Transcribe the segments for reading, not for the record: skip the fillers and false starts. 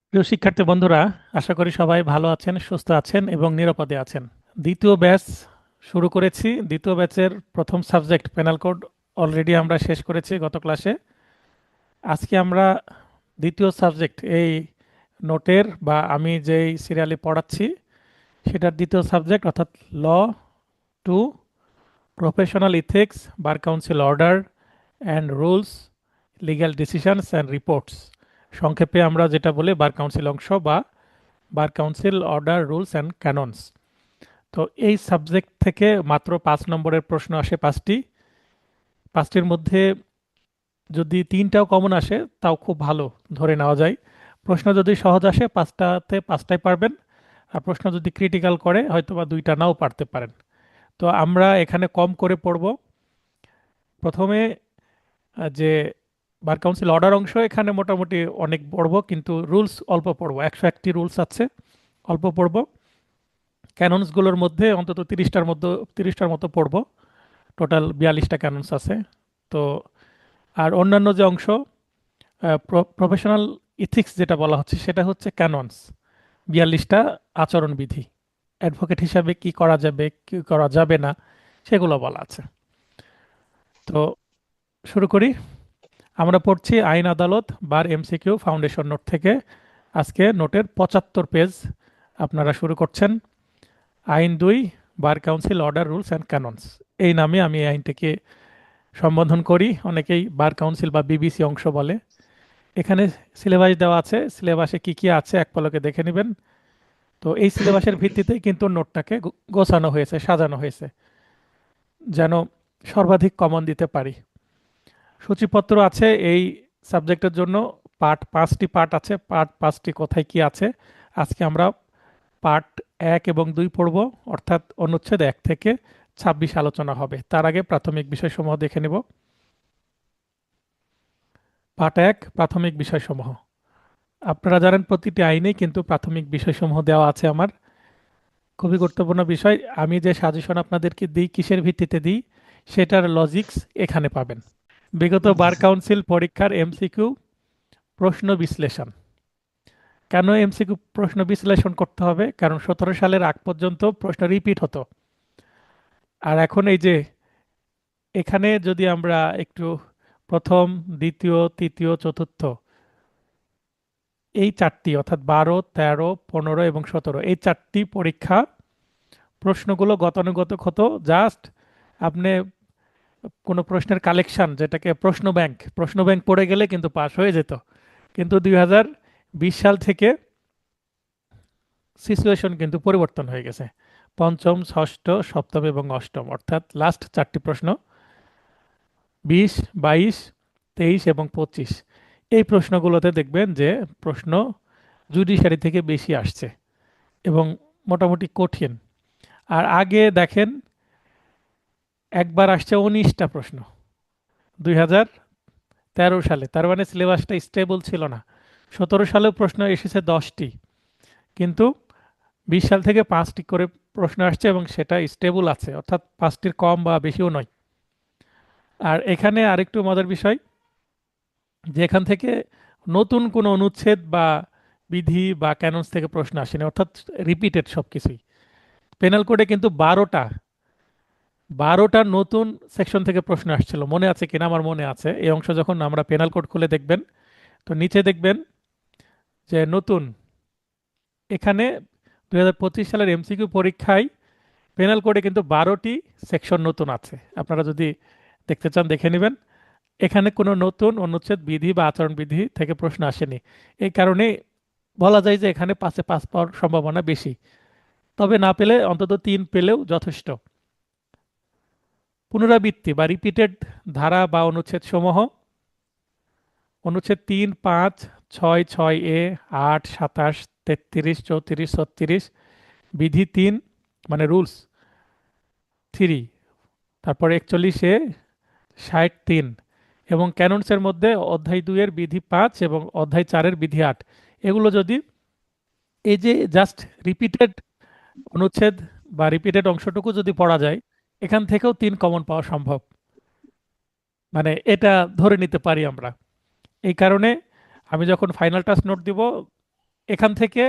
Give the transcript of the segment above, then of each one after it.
প্রিয় শিক্ষার্থী বন্ধুরা, আশা করি সবাই ভালো আছেন, সুস্থ আছেন এবং নিরাপদে আছেন। দ্বিতীয় ব্যাচ শুরু করেছি। দ্বিতীয় ব্যাচের প্রথম সাবজেক্ট পেনাল কোড অলরেডি আমরা শেষ করেছি গত ক্লাসে। আজকে আমরা দ্বিতীয় সাবজেক্ট এই নোটের বা আমি যেই সিরিয়ালে পড়াচ্ছি সেটার দ্বিতীয় সাবজেক্ট অর্থাৎ law two, professional ethics, bar council order and rules, legal decisions and reports, সংক্ষেপে আমরা যেটা বলি বার কাউন্সিল অংশ বা bar council order, rules and canons. তো এই সাবজেক্ট থেকে মাত্র 5 নম্বরের প্রশ্ন আসে, পাঁচটির মধ্যে যদি তিনটাও কমন আসে তাও খুব ভালো ধরে নেওয়া যায়। প্রশ্ন যদি সহজ আসে পাঁচটাতে পাঁচটাই পারবেন, আর প্রশ্ন যদি ক্রিটিক্যাল করে হয়তো বা দুইটা নাও পারতে পারেন। তো আমরা এখানে কম করে পড়ব। প্রথমে যে বার কাউন্সিল অর্ডার অংশ, এখানে মোটামুটি অনেক পড়ব, কিন্তু রুলস অল্প পড়ব। 101টি রুলস আছে, অল্প পড়ব। ক্যাননসগুলোর মধ্যে অন্তত 30টার মতো পড়ব। টোটাল 42টা ক্যাননস আছে। তো আর অন্যান্য যে অংশ, প্রফেশনাল ইথিক্স যেটা বলা হচ্ছে সেটা হচ্ছে ক্যাননস, 42টা আচরণবিধি। অ্যাডভোকেট হিসাবে কি করা যাবে কি করা যাবে না সেগুলো বলা আছে। তো শুরু করি। আমরা পড়ছি আইন আদালত বার এমসিকিউ ফাউন্ডেশন নোট থেকে। আজকে নোটের 75 পেজ আপনারা শুরু করছেন। আইন 2, bar council order, rules and canons, এই নামে আমি এই আইনটিকে সম্বোধন করি। অনেকেই বার কাউন্সিল বা বিবিসি অংশ বলে। এখানে সিলেবাস দেওয়া আছে, সিলেবাসে কি কি আছে এক পলকে দেখে নেবেন। তো এই সিলেবাসের ভিত্তিতেই কিন্তু নোটটাকে গোছানো হয়েছে, সাজানো হয়েছে, যেন সর্বাধিক কমন দিতে পারি। সূচিপত্র আছে এই সাবজেক্টের জন্য। পাঁচটি পার্ট আছে। পাঁচটি কোথায় কি আছে আজকে আমরা পার্ট 1 এবং 2 পড়ব, অর্থাৎ অনুচ্ছেদ 1 থেকে 26 আলোচনা হবে। তার আগে প্রাথমিক বিষয়সমূহ দেখে নেব। পার্ট 1, প্রাথমিক বিষয়সমূহ। আপনারা জানেন প্রতিটি আইনেই কিন্তু প্রাথমিক বিষয়সমূহ দেওয়া আছে আমার। খুবই গুরুত্বপূর্ণ বিষয়। আমি যে সাজেশন আপনাদেরকে দিই কিসের ভিত্তিতে দিই সেটার লজিক্স এখানে পাবেন। বিগত বার কাউন্সিল পরীক্ষার এমসিকিউ প্রশ্ন বিশ্লেষণ। কেন এমসিকিউ প্রশ্ন বিশ্লেষণ করতে হবে? কারণ 17 সালের আগ পর্যন্ত প্রশ্ন রিপিট হতো। আর এখন এই যে এখানে যদি আমরা একটু প্রথম, দ্বিতীয়, তৃতীয়, চতুর্থ, এই চারটি অর্থাৎ 12, 13, 15 এবং 17, এই চারটি পরীক্ষা প্রশ্নগুলো গতানুগতিক হতো। জাস্ট আপনি কোনো প্রশ্নের কালেকশন, যেটাকে প্রশ্ন ব্যাংক পড়ে গেলে কিন্তু পাস হয়ে যেত। কিন্তু 2020 সাল থেকে সিচুয়েশন কিন্তু পরিবর্তন হয়ে গেছে। পঞ্চম, ষষ্ঠ, সপ্তম এবং অষ্টম, অর্থাৎ লাস্ট চারটি প্রশ্ন 20, 22, 23 এবং 25, এই প্রশ্নগুলোতে দেখবেন যে প্রশ্ন জুডিশিয়ারি থেকে বেশি আসছে এবং মোটামুটি কঠিন। আর আগে দেখেন একবার আসছে 19টা প্রশ্ন 2013 সালে, তার মানে সিলেবাসটা স্টেবল ছিল না। 17 সালেও প্রশ্ন এসেছে 10টি, কিন্তু 20 সাল থেকে 5টি করে প্রশ্ন আসছে এবং সেটা স্টেবল আছে, অর্থাৎ 5টির কম বা বেশিও নয়। আর এখানে আরেকটু মজার বিষয় যে এখান থেকে নতুন কোনো অনুচ্ছেদ বা বিধি বা ক্যাননস থেকে প্রশ্ন আসেনি, অর্থাৎ রিপিটেড সব কিছুই। পেনাল কোডে কিন্তু 12টা নতুন সেকশন থেকে প্রশ্ন আসছিল, মনে আছে কিনা আমার মনে আছে। এই অংশ যখন আমরা পেনাল কোড খুলে দেখবেন তো নিচে দেখবেন যে নতুন, এখানে 2025 সালের এমসিকিউ পরীক্ষায় পেনাল কোডে কিন্তু 12টি সেকশন নতুন আছে। আপনারা যদি দেখতে চান দেখে নেবেন। এখানে কোনো নতুন অনুচ্ছেদ, বিধি বা আচরণ বিধি থেকে প্রশ্ন আসেনি। এই কারণে বলা যায় যে এখানে পাঁচে পাস পাওয়ার সম্ভাবনা বেশি। তবে না পেলে অন্তত 3 পেলেও যথেষ্ট। পুনরাবৃত্তি বা রিপিটেড ধারা বা অনুচ্ছেদ সমূহ, অনুচ্ছেদ 3, 5, 6, 6A, 8, 27, 33, 34, 36, বিধি 3 মানে রুলস 3, তারপর 41A, 60 3, এবং ক্যাননসের মধ্যে অধ্যায় 2 এর বিধি 5 এবং অধ্যায় 4 এর বিধি 8, এগুলো যদি এই যে জাস্ট রিপিটেড অনুচ্ছেদ বা রিপিটেড অংশটুকু যদি পড়া যায়, এখান থেকেও 3 কমন পাওয়া সম্ভব, মানে এটা ধরে নিতে পারি আমরা। এই কারণে আমি যখন ফাইনাল টাস্ক নোট দিব, এখান থেকে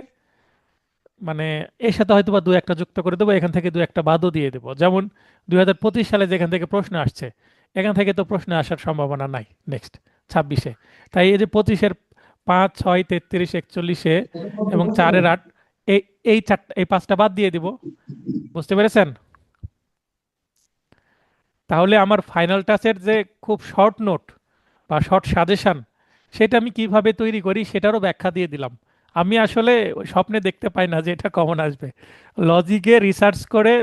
মানে এর সাথে হয়তো বা দু একটা যুক্ত করে দেবো, এখান থেকে দু একটা বাদও দিয়ে দেবো। যেমন 2025 সালে যেখান থেকে প্রশ্ন আসছে, এখান থেকে তো প্রশ্ন আসার সম্ভাবনা নাই নেক্সট 26-এ। তাই এই যে 25-এর 5, 6, 33, 41-এ এবং 4-এর 8, এই এই পাঁচটা বাদ দিয়ে দিব। বুঝতে পেরেছেন? তাহলে আমার ফাইনাল টাচের যে খুব শর্ট নোট বা শর্ট সাজেশন, সেটা আমি কিভাবে তৈরি করি সেটারও ব্যাখ্যা দিয়ে দিলাম। আমি আসলে ওই স্বপ্নে দেখতে পাই না যে এটা কমন আসবে। লজিকে রিসার্চ করে,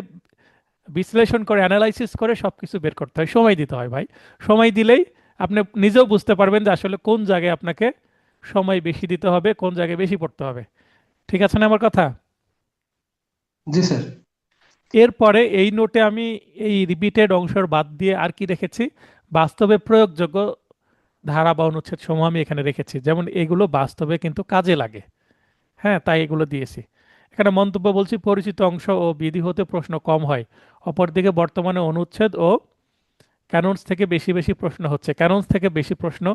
বিশ্লেষণ করে, অ্যানালাইসিস করে সব কিছু বের করতে হয়, সময় দিতে হয় ভাই। সময় দিলেই আপনি নিজেও বুঝতে পারবেন যে আসলে কোন জায়গায় আপনাকে সময় বেশি দিতে হবে, কোন জায়গায় বেশি পড়তে হবে। ঠিক আছে না আমার কথা? জি স্যার। এরপরে এই নোটে আমি এই রিপিটেড অংশের বাদ দিয়ে আর কি রেখেছি, বাস্তবে প্রয়োগযোগ্য ধারা বা অনুচ্ছেদ সমূহ আমি এখানে রেখেছি, যেমন এগুলো বাস্তবে কিন্তু কাজে লাগে। হ্যাঁ, তাই এগুলো দিয়েছি। এখানে মন্তব্য বলছি, পরিচিত অংশ ও বিধি হতে প্রশ্ন কম হয়। অপরদিকে বর্তমানে অনুচ্ছেদ ও ক্যাননস থেকে বেশি বেশি প্রশ্ন হচ্ছে। ক্যাননস থেকে বেশি প্রশ্ন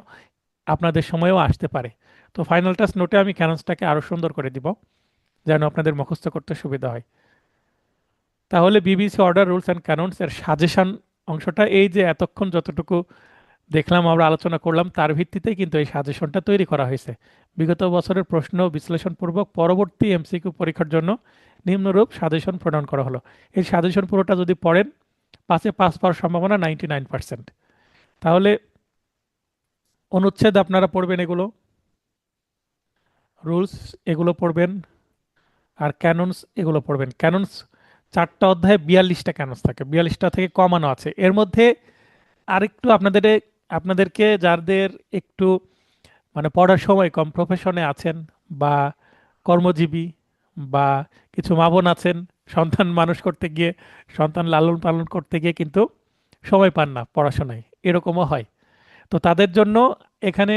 আপনাদের সময়েও আসতে পারে। তো ফাইনাল টাস্ক নোটে আমি ক্যাননসটাকে আরো সুন্দর করে দিব, যেন আপনাদের মুখস্থ করতে সুবিধা হয়। তাহলে বিবিসি অর্ডার রুলস অ্যান্ড ক্যাননস এর সাজেশন অংশটা, এই যে এতক্ষণ যতটুকু দেখলাম, আমরা আলোচনা করলাম, তার ভিত্তিতেই কিন্তু এই সাজেশনটা তৈরি করা হয়েছে। বিগত বছরের প্রশ্ন বিশ্লেষণপূর্বক পরবর্তী এমসিকিউ পরীক্ষার জন্য নিম্নরূপ সাজেশন প্রণয়ন করা হলো। এই সাজেশন পুরোটা যদি পড়েন, পাঁচে পাস পাওয়ার সম্ভাবনা 99%। তাহলে অনুচ্ছেদ আপনারা পড়বেন, এগুলো রুলস এগুলো পড়বেন, আর ক্যাননস এগুলো পড়বেন। ক্যাননস 4টা অধ্যায়ে 42টা ক্যাননস থাকে, 42টা থেকে কমানো আছে। এর মধ্যে আরেকটু আপনাদেরকে যাদের একটু মানে পড়ার সময় কম, প্রফেশনে আছেন বা কর্মজীবী, বা কিছু মা বোন আছেন, সন্তান মানুষ করতে গিয়ে, সন্তান লালন পালন করতে গিয়ে কিন্তু সময় পান না পড়াশোনায়, এরকমও হয়। তো তাদের জন্য এখানে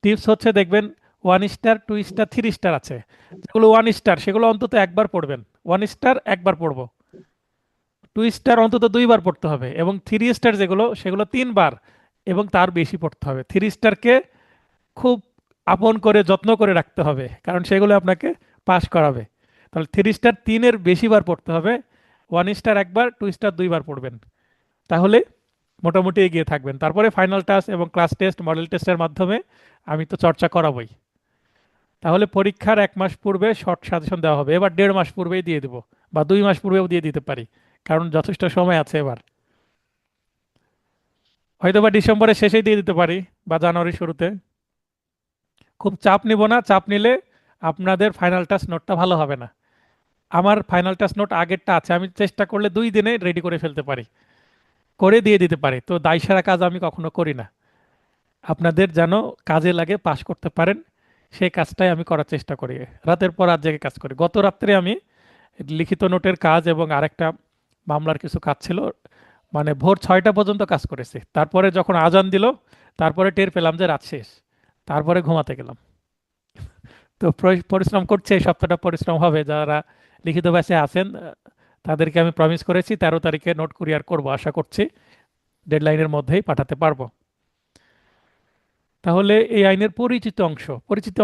টিপস হচ্ছে, দেখবেন 1 স্টার, 2 স্টার, 3 স্টার আছে। যেগুলো 1 স্টার সেগুলো অন্তত একবার পড়বেন, 1 স্টার একবার পড়বো, 2 স্টার অন্তত 2বার পড়তে হবে, এবং 3 স্টার যেগুলো সেগুলো 3বার এবং তার বেশি পড়তে হবে। 3 স্টারকে খুব আপন করে যত্ন করে রাখতে হবে, কারণ সেগুলো আপনাকে পাস করাবে। তাহলে 3 স্টার 3-এর বেশিবার পড়তে হবে, 1 স্টার একবার, 2 স্টার 2বার পড়বেন। তাহলে মোটামুটি এগিয়ে থাকবেন। তারপরে ফাইনাল টাস্ক এবং ক্লাস টেস্ট, মডেল টেস্টের মাধ্যমে আমি তো চর্চা করাবই। তাহলে পরীক্ষার 1 মাস পূর্বে শর্ট সাজেশন দেওয়া হবে, এবার 1.5 মাস পূর্বেই দিয়ে দেবো, বা 2 মাস পূর্বেও দিয়ে দিতে পারি, কারণ যথেষ্ট সময় আছে এবার। হয়তো বা ডিসেম্বরের শেষেই দিয়ে দিতে পারি, বা জানুয়ারির শুরুতে। খুব চাপ নিব না, চাপ নিলে আপনাদের ফাইনাল টাস্ক নোটটা ভালো হবে না। আমার ফাইনাল টাস্ক নোট আগেরটা আছে, আমি চেষ্টা করলে 2 দিনে রেডি করে ফেলতে পারি, করে দিয়ে দিতে পারি। তো দায়সারা কাজ আমি কখনো করি না। আপনাদের যেন কাজে লাগে, পাশ করতে পারেন, সেই কাজটাই আমি করার চেষ্টা করি। রাতের পর রাত জেগে কাজ করি। গত রাত্রে আমি লিখিত নোটের কাজ এবং আরেকটা মামলার কিছু কাজ ছিল, মানে ভোর 6টা পর্যন্ত কাজ করেছি। তারপরে যখন আজান দিল, তারপরে টের পেলাম যে রাত শেষ, তারপরে ঘুমাতে গেলাম। তো পরিশ্রম করছে, এই সপ্তাহটা পরিশ্রম হবে। যারা লিখিত ব্যাচে আছেন, তাদেরকে আমি প্রমিস করেছি 13 তারিখে নোট কুরিয়ার করব, আশা করছি ডেডলাইনের মধ্যেই পাঠাতে পারবো। তাহলে এই আইনের পরিচিত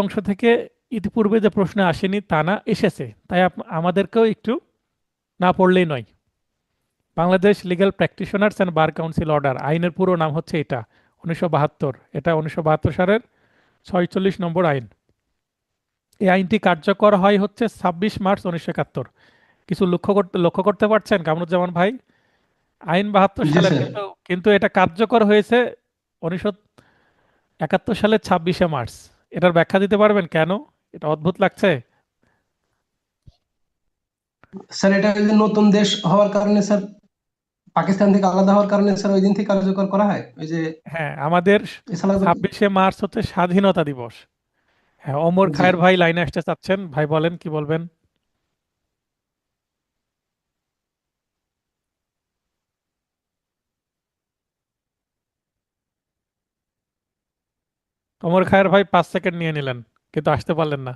অংশ থেকে ইতিপূর্বে যে প্রশ্ন আসেনি তা না, এসেছে, তাই আমাদেরকেও একটু না পড়লেই নয়। Bangladesh legal practitioners and bar council order, আইনের পুরো নাম হচ্ছে এটা, 1972। এটা 1972 সালের 46 নম্বর আইন। এই আইনটি কার্যকর হয় হচ্ছে 26 মার্চ 1971। কিছু লক্ষ্য করতে পারছেন কামরুজ্জামান ভাই? আইন 72 জি সালের, স্যার। কিন্তু কিন্তু এটা কার্যকর হয়েছে 1971 সালের 26শে মার্চ। এটার ব্যাখ্যা দিতে পারবেন কেন? এটা অদ্ভুত লাগছে। স্যার এটা ওই যে নতুন দেশ হওয়ার কারণে স্যার, পাকিস্তান থেকে আলাদা হওয়ার কারণে স্যার ওই দিন থেকে কার্যকর করা হয় ওই যে। হ্যাঁ, আমাদের এছাড়া 26শে মার্চ হচ্ছে স্বাধীনতা দিবস। হ্যাঁ, ওমর জি। খায়ের ভাই লাইনে আসতে চাচ্ছেন, ভাই বলেন কি বলবেন। ওমর খায়ের ভাই 5 সেকেন্ড নিয়ে নিলেন, কিন্তু আসতে পারলেন না।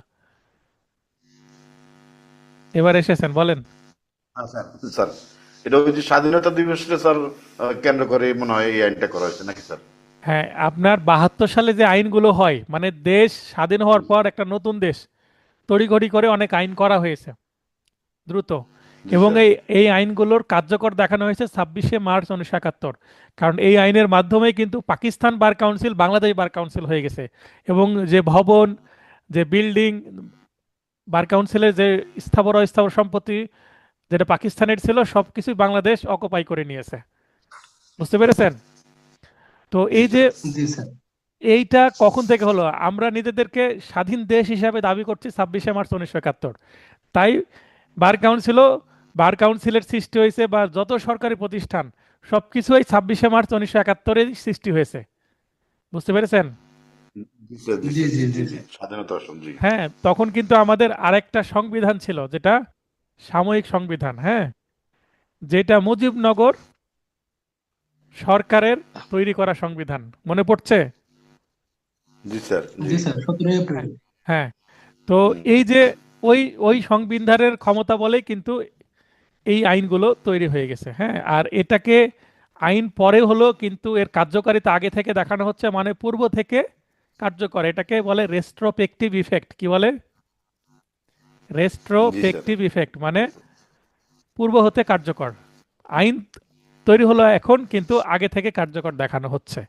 এবার এসেছেন, বলেন। হ্যাঁ স্যার। স্যার, এটা ওই যে স্বাধীনতা দিবসটা স্যার কেন্দ্র করে মনে হয় এই আইনটা করা হয়েছে নাকি স্যার? হ্যাঁ, আপনার 72 সালে যে আইনগুলো হয়, মানে দেশ স্বাধীন হওয়ার পর একটা নতুন দেশ তড়িঘড়ি করে অনেক আইন করা হয়েছে দ্রুত। জি এবং স্যার। এই এই আইনগুলোর কার্যকর দেখানো হয়েছে 26শে মার্চ 1971। কারণ এই আইনের মাধ্যমে কিন্তু Pakistan bar council Bangladesh bar council হয়ে গেছে। এবং যে ভবন, যে বিল্ডিং, বার কাউন্সিলের যে স্থাবর অস্থাবর সম্পত্তি যেটা পাকিস্তানের ছিল সব কিছুই বাংলাদেশ অকুপাই করে নিয়েছে। বুঝতে পেরেছেন? তো জি এই যে স্যার। জি স্যার। এইটা কখন থেকে হলো, আমরা নিজেদেরকে স্বাধীন দেশ হিসাবে দাবি করছি 26শে মার্চ 1971। তাই বার কাউন্সিলও, বার কাউন্সিলের সৃষ্টি হয়েছে বা যত সরকারি প্রতিষ্ঠান সবকিছুই 26শে মার্চ 1971 সৃষ্টি হয়েছে। বুঝতে পেরেছেন? জি স্যার। জি জি স্যার। জি জি জি জি জি, স্যার। স্বাধীনতা আসন, জি। হ্যাঁ, তখন কিন্তু আমাদের আরেকটা সংবিধান ছিল যেটা সাময়িক সংবিধান, হ্যাঁ, যেটা মুজিবনগর সরকারের তৈরি করা সংবিধান। মনে পড়ছে? জি স্যার। জি। জি স্যার, 17 এপ্রিল। হ্যাঁ, হ্যাঁ। তো হুম। এই যে ওই ওই সংবিধানের ক্ষমতা বলেই কিন্তু এই আইনগুলো তৈরি হয়ে গেছে, হ্যাঁ। আর এটাকে আইন পরে হলো, কিন্তু এর কার্যকারিতা আগে থেকে দেখানো হচ্ছে, মানে পূর্ব থেকে কার্যকর। এটাকে বলে রেস্ট্রোপেক্টিভ ইফেক্ট। কি বলে? জি স্যার। রেস্ট্রোপেক্টিভ ইফেক্ট মানে পূর্ব হতে কার্যকর। আইন তৈরি হলো এখন, কিন্তু আগে থেকে কার্যকর দেখানো হচ্ছে।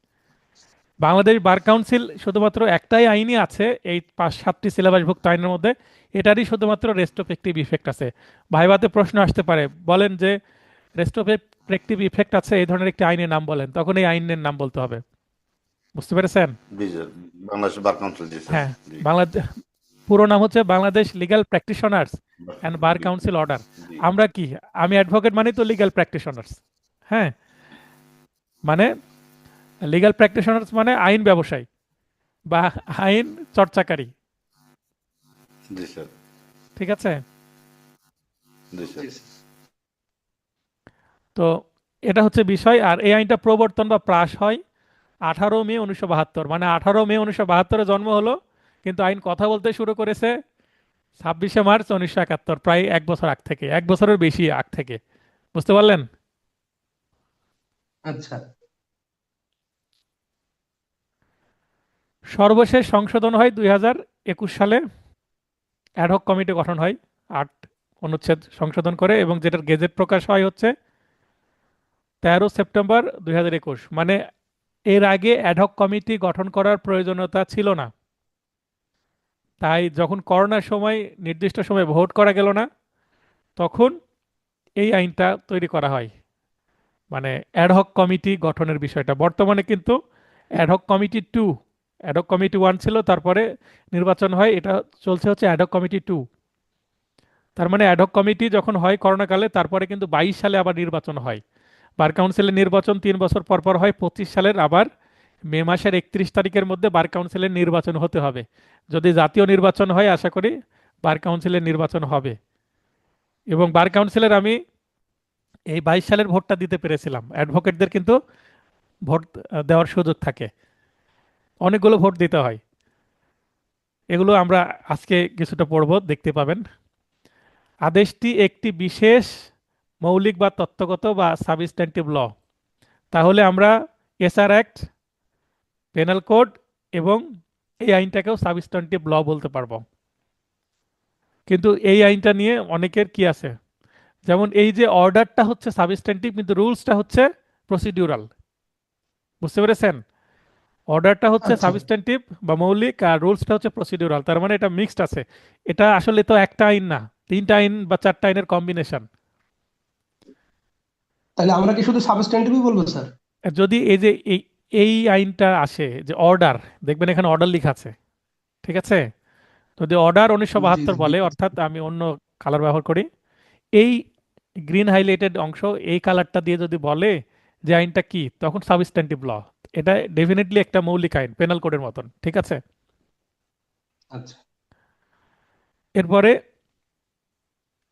বাংলাদেশ বার কাউন্সিল শুধুমাত্র একটাই আইনই আছে এই 5-7টি সিলেবাসভুক্ত আইনের মধ্যে, এটারই শুধুমাত্র রেস্ট্রোপেক্টিভ ইফেক্ট আছে। ভাইভাতে প্রশ্ন আসতে পারে, বলেন যে রেস্ট্রোপেক্টিভ ইফেক্ট আছে এই ধরনের একটি আইনের নাম বলেন, তখন এই আইনের নাম বলতে হবে। বুঝতে পেরেছেন? জি স্যার। বাংলাদেশ বার কাউন্সিল, জি স্যার। হ্যাঁ, জি। বাংলাদেশ পুরো নাম হচ্ছে Bangladesh legal practitioners and bar জি। Council order. জি। আমরা কি, আমি অ্যাডভোকেট মানে তো লিগ্যাল প্র্যাকটিশনার্স, হ্যাঁ, মানে লিগ্যাল প্র্যাকটিশনার্স মানে আইন ব্যবসায়ী বা আইন চর্চাকারী। জি স্যার। ঠিক আছে? জি স্যার। জি স্যার। তো এটা হচ্ছে বিষয়। আর এই আইনটা প্রবর্তন বা পাস হয় 18 মে 1972, মানে 18 মে 1972 জন্ম হলো, কিন্তু আইন কথা বলতে শুরু করেছে 26শে মার্চ 1971, প্রায় 1 বছর আগ থেকে, 1 বছরের বেশি আগ থেকে। বুঝতে পারলেন? আচ্ছা। সর্বশেষ সংশোধন হয় 2021 সালে। অ্যাডহক কমিটি গঠন হয় 8 অনুচ্ছেদ সংশোধন করে, এবং যেটার গেজেট প্রকাশ হয় হচ্ছে 13 সেপ্টেম্বর 2021। মানে এর আগে অ্যাডহক কমিটি গঠন করার প্রয়োজনীয়তা ছিল না। তাই যখন করোনার সময় নির্দিষ্ট সময় ভোট করা গেল না, তখন এই আইনটা তৈরি করা হয়, মানে অ্যাডহক কমিটি গঠনের বিষয়টা। বর্তমানে কিন্তু অ্যাডহক কমিটি 2, অ্যাডহক কমিটি 1 ছিল, তারপরে নির্বাচন হয়, এটা চলছে হচ্ছে অ্যাডহক কমিটি 2। তার মানে অ্যাডহক কমিটি যখন হয় করোনাকালে, তারপরে কিন্তু 22 সালে আবার নির্বাচন হয়। বার কাউন্সিলের নির্বাচন 3 বছর পর পর হয়। 25 সালের আবার মে মাসের 31 তারিখের মধ্যে বার কাউন্সিলের নির্বাচন হতে হবে। যদি জাতীয় নির্বাচন হয়, আশা করি বার কাউন্সিলের নির্বাচন হবে। এবং বার কাউন্সিলের আমি এই 22 সালের ভোটটা দিতে পেরেছিলাম। অ্যাডভোকেটদের কিন্তু ভোট দেওয়ার সুযোগ থাকে, অনেকগুলো ভোট দিতে হয়। এগুলো আমরা আজকে কিছুটা পড়ব, দেখতে পাবেন। আদেশটি একটি বিশেষ মৌলিক বা তত্ত্বগত বা সাবস্ট্যান্টিভ ল। তাহলে আমরা এসআর অ্যাক্ট, পেনাল কোড এবং এই আইনটাকেও সাবস্ট্যান্টিভ ল বলতে পারবো। কিন্তু এই আইনটা নিয়ে অনেকের কি আছে, যেমন এই যে অর্ডারটা হচ্ছে সাবস্ট্যান্টিভ, কিন্তু রুলসটা হচ্ছে প্রসিডিউরাল। বুঝতে পেরেছেন? অর্ডারটা হচ্ছে আচ্ছা, সাবস্ট্যান্টিভ বা মৌলিক, আর রুলসটা হচ্ছে প্রসিডিউরাল। তার মানে এটা মিক্সড আছে। এটা আসলে তো একটা আইন না, 3টা আইন বা 4টা আইনের কম্বিনেশন। তাহলে আমরা কি শুধু সাবস্ট্যান্টিভই বলবো স্যার? যদি এই যে এই আইনটা আসে যে অর্ডার, দেখবেন এখানে অর্ডার লেখা আছে, ঠিক আছে? যদি অর্ডার উনিশশো জি বাহাত্তর জি বলে, দেখতেছি। অর্থাৎ আমি অন্য কালার ব্যবহার করি, এই গ্রিন হাইলাইটেড অংশ, এই কালারটা দিয়ে যদি বলে যে আইনটা কি, তখন সাবস্ট্যান্টিভ ল। এটা ডেফিনেটলি একটা মৌলিক আইন, পেনাল কোডের মতন, ঠিক আছে? আচ্ছা। এরপরে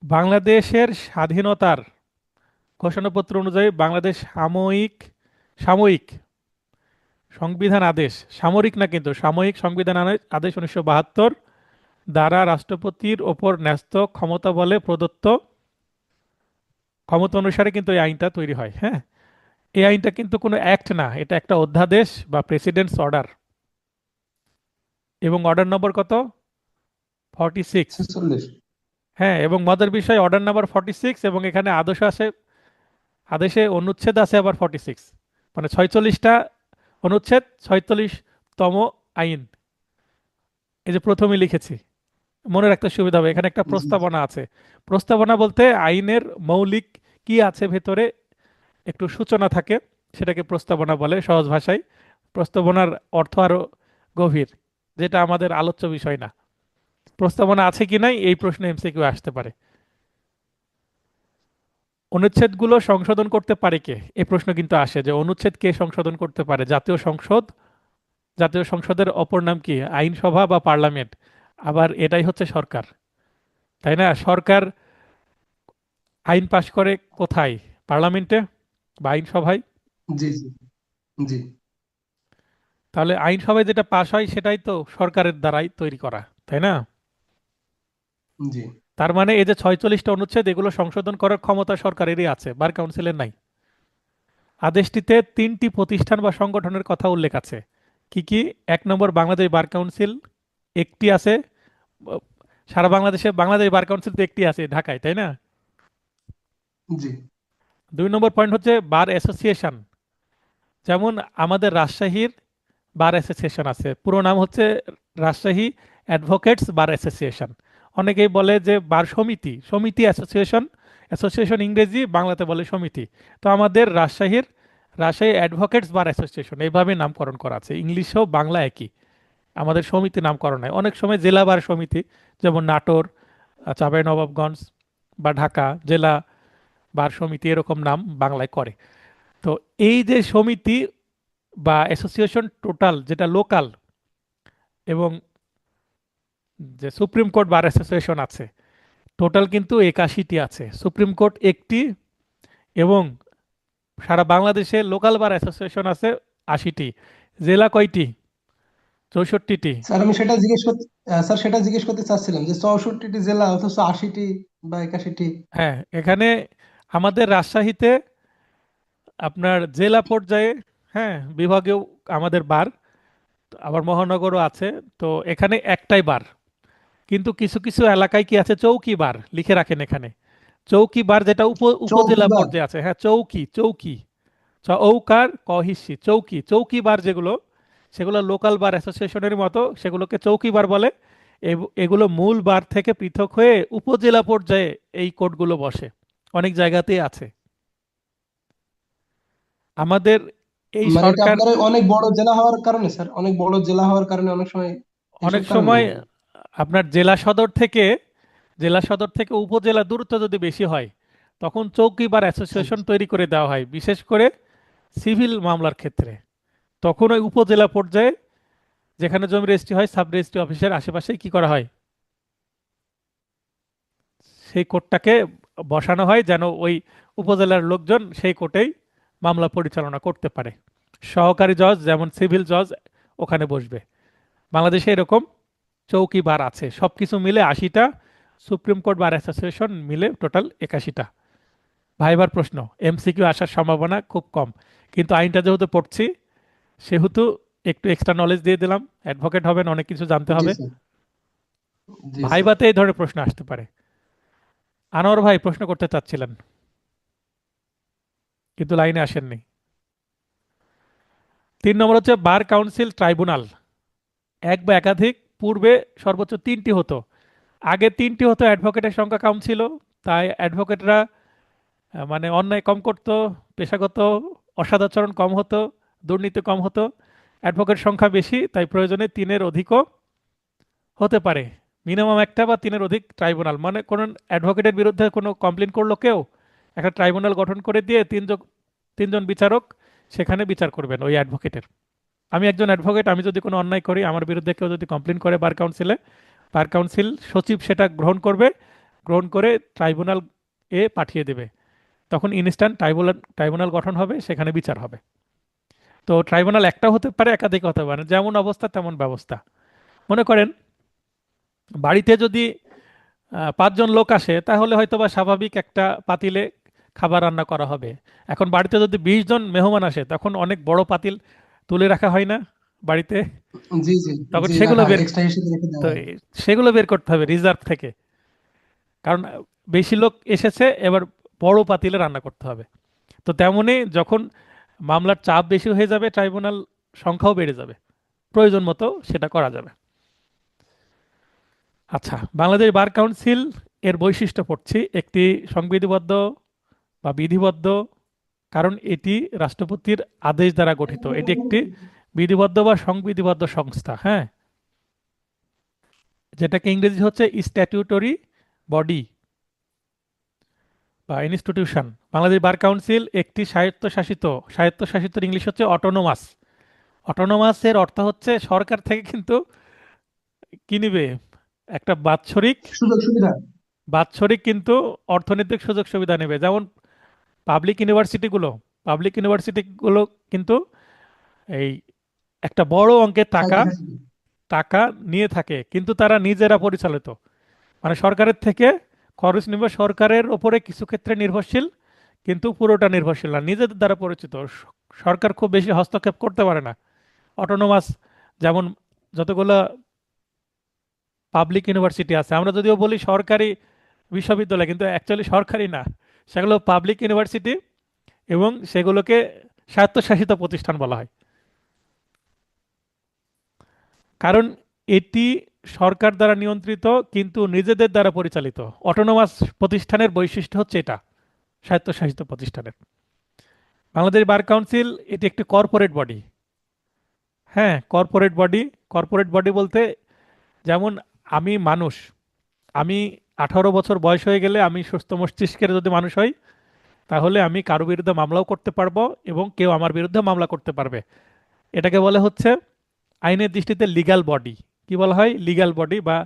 বাংলাদেশের স্বাধীনতার ঘোষণাপত্র অনুযায়ী বাংলাদেশ সাময়িক সাময়িক সংবিধান আদেশ, সামরিক না কিন্তু সাময়িক সংবিধান আদেশ 1972 দ্বারা রাষ্ট্রপতির ওপর ন্যস্ত ক্ষমতা বলে প্রদত্ত ক্ষমতা অনুসারে কিন্তু এই আইনটা তৈরি হয়, হ্যাঁ। এই আইনটা কিন্তু কোনো অ্যাক্ট না, এটা একটা অধ্যাদেশ বা প্রেসিডেন্টস অর্ডার। এবং অর্ডার নম্বর কত? 46। 46। হ্যাঁ, এবং মজার বিষয় অর্ডার নাম্বার 46, এবং এখানে আদেশ আছে, আদেশে অনুচ্ছেদ আছে আবার 46, মানে 46টা অনুচ্ছেদ, 46তম আইন। এই যে প্রথমে লিখেছি, মনে রাখতে সুবিধা হবে, এখানে একটা জি প্রস্তাবনা আছে। প্রস্তাবনা বলতে আইনের মৌলিক কি আছে ভেতরে একটু সূচনা থাকে, সেটাকে প্রস্তাবনা বলে সহজ ভাষায়। প্রস্তাবনার অর্থ আরো গভীর, যেটা আমাদের আলোচ্য বিষয় না। প্রস্তাবনা আছে কি নাই এই প্রশ্নে এমসিকিউ আসতে পারে। অনুচ্ছেদগুলো সংশোধন করতে পারে কে, এই প্রশ্ন কিন্তু আসে যে অনুচ্ছেদ কে সংশোধন করতে পারে। জাতীয় সংসদ, জাতীয় সংসদের অপর নাম কি? আইনসভা বা পার্লামেন্ট। আবার এটাই হচ্ছে সরকার, তাই না? সরকার আইন পাশ করে কোথায়? পার্লামেন্টে বা আইনসভায়। জি জি জি তাহলে আইনসভায় যেটা পাশ হয় সেটাই তো সরকারের দ্বারাই তৈরি করা, তাই না? জি তার মানে এই যে 46টা অনুচ্ছেদ, এগুলো সংশোধন করার ক্ষমতা সরকারেরই আছে, বার কাউন্সিলের নাই। আদেশটিতে 3টি প্রতিষ্ঠান বা সংগঠনের কথা উল্লেখ আছে। কি কি? 1 নম্বর বাংলাদেশ বার কাউন্সিল, একটি আছে। আহ, সারা বাংলাদেশে বাংলাদেশ বার কাউন্সিল তো একটি আছে ঢাকায়, তাই না? জি 2 নম্বর পয়েন্ট হচ্ছে বার অ্যাসোসিয়েশন। যেমন আমাদের রাজশাহীর বার অ্যাসোসিয়েশন আছে, পুরো নাম হচ্ছে রাজশাহী অ্যাডভোকেটস বার অ্যাসোসিয়েশন। অনেকেই বলে যে বার সমিতি, সমিতি অ্যাসোসিয়েশন, অ্যাসোসিয়েশন ইংরেজি, বাংলাতে বলে সমিতি। তো আমাদের রাজশাহীর রাজশাহী অ্যাডভোকেটস বার অ্যাসোসিয়েশন এইভাবে নামকরণ করা আছে, ইংলিশেও বাংলা একই। আমাদের সমিতি নামকরণ হয় অনেক সময় জেলা বার সমিতি, যেমন নাটোর, চাঁপাইনবাবগঞ্জ বা ঢাকা জেলা বার সমিতি, এরকম নাম বাংলায় করে। তো এই যে সমিতি বা অ্যাসোসিয়েশন টোটাল যেটা লোকাল, এবং যে সুপ্রিম কোর্ট বার অ্যাসোসিয়েশন আছে, টোটাল কিন্তু 81টি আছে। সুপ্রিম কোর্ট একটি, এবং সারা বাংলাদেশে লোকাল বার অ্যাসোসিয়েশন আছে 80টি। জেলা কয়টি? 64টি। স্যার, আমি সেটা জিজ্ঞেস করতে স্যার, সেটা জিজ্ঞেস করতে চাচ্ছিলাম যে 64টি জেলা অথচ 80টি বা 81টি। হ্যাঁ, এখানে আমাদের রাজশাহীতে আপনার জেলা পর্যায়ে, হ্যাঁ, বিভাগেও আমাদের বার, আবার মহানগরও আছে। তো এখানে একটাই বার, কিন্তু কিছু কিছু এলাকায় কি আছে, চৌকি বার লিখে রাখেন এখানে। চৌকি বার যেটা উপজেলা চৌকিবার। পর্যায়ে আছে, হ্যাঁ, চৌকি, চৌকি, ঔকার কহিসি, চৌকি, চৌকি বার যেগুলো, সেগুলো লোকাল বার অ্যাসোসিয়েশনের মতো, সেগুলোকে চৌকি বার বলে। এগুলো মূল বার থেকে পৃথক হয়ে উপজেলা পর্যায়ে এই কোর্টগুলো বসে, অনেক জায়গাতেই আছে আমাদের এই মানে এটা সরকার। আপনার অনেক বড় জেলা হওয়ার কারণে স্যার, অনেক বড় জেলা হওয়ার কারণে অনেক সময় অনেক এসব কারণে সময় নাকি? আপনার জেলা সদর থেকে উপজেলা দূরত্ব যদি বেশি হয়, তখন চৌকি বার অ্যাসোসিয়েশন তৈরি করে দেওয়া হয়, বিশেষ করে সিভিল মামলার ক্ষেত্রে। তখন ওই উপজেলা পর্যায়ে যেখানে জমি রেজিস্ট্রি হয়, সাব রেজিস্ট্রি অফিসের আশেপাশেই কি করা হয়, সেই কোর্টটাকে বসানো হয়, যেন ওই উপজেলার লোকজন সেই কোর্টেই মামলা পরিচালনা করতে পারে। সহকারী জজ যেমন সিভিল জজ ওখানে বসবে। বাংলাদেশে এরকম চৌকি বার আছে, সবকিছু মিলে 80টা, সুপ্রিম কোর্ট বার অ্যাসোসিয়েশন মিলে টোটাল 81টা। ভাইবার প্রশ্ন, এমসিকিউ আসার সম্ভাবনা খুব কম, কিন্তু আইনটা যেহেতু পড়ছি সেহেতু একটু এক্সট্রা নলেজ দিয়ে দিলাম। অ্যাডভোকেট হবেন, অনেক কিছু জানতে জি হবে। স্যার। জি স্যার। ভাইবাতে এই ধরনের প্রশ্ন আসতে পারে। আনোয়ার ভাই প্রশ্ন করতে চাচ্ছিলেন, কিন্তু লাইনে আসেননি। 3 নম্বর হচ্ছে বার কাউন্সিল ট্রাইব্যুনাল, এক বা একাধিক, পূর্বে সর্বোচ্চ 3টি হতো। আগে 3টি হতো, অ্যাডভোকেটের সংখ্যা কম ছিল, তাই অ্যাডভোকেটরা মানে অন্যায় কম করতো, পেশাগত অসদাচরণ কম হতো, দুর্নীতি কম হতো। অ্যাডভোকেট সংখ্যা বেশি, তাই প্রয়োজনে 3-এর অধিকও হতে পারে। মিনিমাম একটা বা 3-এর অধিক ট্রাইব্যুনাল, মানে কোন অ্যাডভোকেটের বিরুদ্ধে কোনো কমপ্লেন করলো কেউ, একটা ট্রাইব্যুনাল গঠন করে দিয়ে তিনজন বিচারক সেখানে বিচার করবেন ওই অ্যাডভোকেটের। আমি একজন অ্যাডভোকেট, আমি যদি কোনো অন্যায় করি, আমার বিরুদ্ধে কেউ যদি কমপ্লেন করে বার কাউন্সিলে, বার কাউন্সিল সচিব সেটা গ্রহণ করবে, গ্রহণ করে ট্রাইব্যুনাল এ পাঠিয়ে দেবে। তখন ইনস্ট্যান্ট ট্রাইব্যুনাল গঠন হবে, সেখানে বিচার হবে। তো ট্রাইব্যুনাল একটা হতে পারে, একাধিক হতে পারে, যেমন অবস্থা তেমন ব্যবস্থা। মনে করেন বাড়িতে যদি 5 জন লোক আসে, তাহলে হয়তো বা স্বাভাবিক একটা পাতিলে খাবার রান্না করা হবে। এখন বাড়িতে যদি 20 জন মেহমান আসে তখন অনেক বড় পাতিল তুলে রাখা হয় না বাড়িতে? জি জি তখন জি, সেগুলো রাখা হয়, বের এক্সট্রা হিসেবে রেখে তো দেওয়া হয়। সেগুলো বের করতে হবে রিজার্ভ থেকে, কারণ বেশি লোক এসেছে, এবার বড় পাতিলে রান্না করতে হবে। তো তেমনি যখন মামলার চাপ বেশি হয়ে যাবে ট্রাইব্যুনাল সংখ্যাও বেড়ে যাবে, প্রয়োজন মতো সেটা করা যাবে। আচ্ছা, বাংলাদেশ বার কাউন্সিল এর বৈশিষ্ট্য পড়ছি, একটি সংবিধিবদ্ধ বা বিধিবদ্ধ, কারণ এটি রাষ্ট্রপতির আদেশ দ্বারা গঠিত, এটি একটি বিধিবদ্ধ বা সংবিধিবদ্ধ সংস্থা, হ্যাঁ, যেটাকে ইংরেজি হচ্ছে স্ট্যাটিউটরি বডি বা ইনস্টিটিউশন। বাংলাদেশ বার কাউন্সিল একটি স্বায়ত্তশাসিত, স্বায়ত্তশাসিত ইংলিশ হচ্ছে অটোনোমাস। অটোনোমাসের অর্থ হচ্ছে সরকার থেকে কিন্তু কি নিবে, একটা বাৎসরিক, সুযোগ সুবিধা। বাৎসরিক কিন্তু অর্থনৈতিক সুযোগ সুবিধা নেবে। যেমন পাবলিক ইউনিভার্সিটিগুলো, পাবলিক ইউনিভার্সিটিগুলো কিন্তু এই একটা বড় অঙ্কের টাকা স্বায়ত্তশাসিত। টাকা নিয়ে থাকে, কিন্তু তারা নিজেরা পরিচালিত, মানে সরকারের থেকে খরচ নিবে, সরকারের ওপরে কিছু ক্ষেত্রে নির্ভরশীল কিন্তু পুরোটা নির্ভরশীল না, নিজেদের দ্বারা পরিচিত। সরকার খুব বেশি হস্তক্ষেপ করতে পারে না। অটোনোমাস, যেমন যতগুলো পাবলিক ইউনিভার্সিটি আছে, আমরা যদিও বলি সরকারি বিশ্ববিদ্যালয়, কিন্তু অ্যাকচুয়ালি সরকারি না, সেগুলো পাবলিক ইউনিভার্সিটি এবং সেগুলোকে স্বায়ত্তশাসিত প্রতিষ্ঠান বলা হয়, কারণ এটি সরকার দ্বারা নিয়ন্ত্রিত কিন্তু নিজেদের দ্বারা পরিচালিত। অটোনোমাস প্রতিষ্ঠানের বৈশিষ্ট্য হচ্ছে এটা, স্বায়ত্তশাসিত প্রতিষ্ঠানের। বাংলাদেশ বার কাউন্সিল এটি একটি কর্পোরেট বডি, হ্যাঁ, কর্পোরেট বডি। কর্পোরেট বডি বলতে, যেমন আমি মানুষ, আমি 18 বছর বয়স হয়ে গেলে আমি সুস্থ মস্তিষ্কের যদি মানুষ হই, তাহলে আমি কারো বিরুদ্ধে মামলাও করতে পারবো এবং কেউ আমার বিরুদ্ধে মামলা করতে পারবে। এটাকে বলে হচ্ছে আইনের দৃষ্টিতে লিগ্যাল বডি। কি বলা হয়? লিগ্যাল বডি বা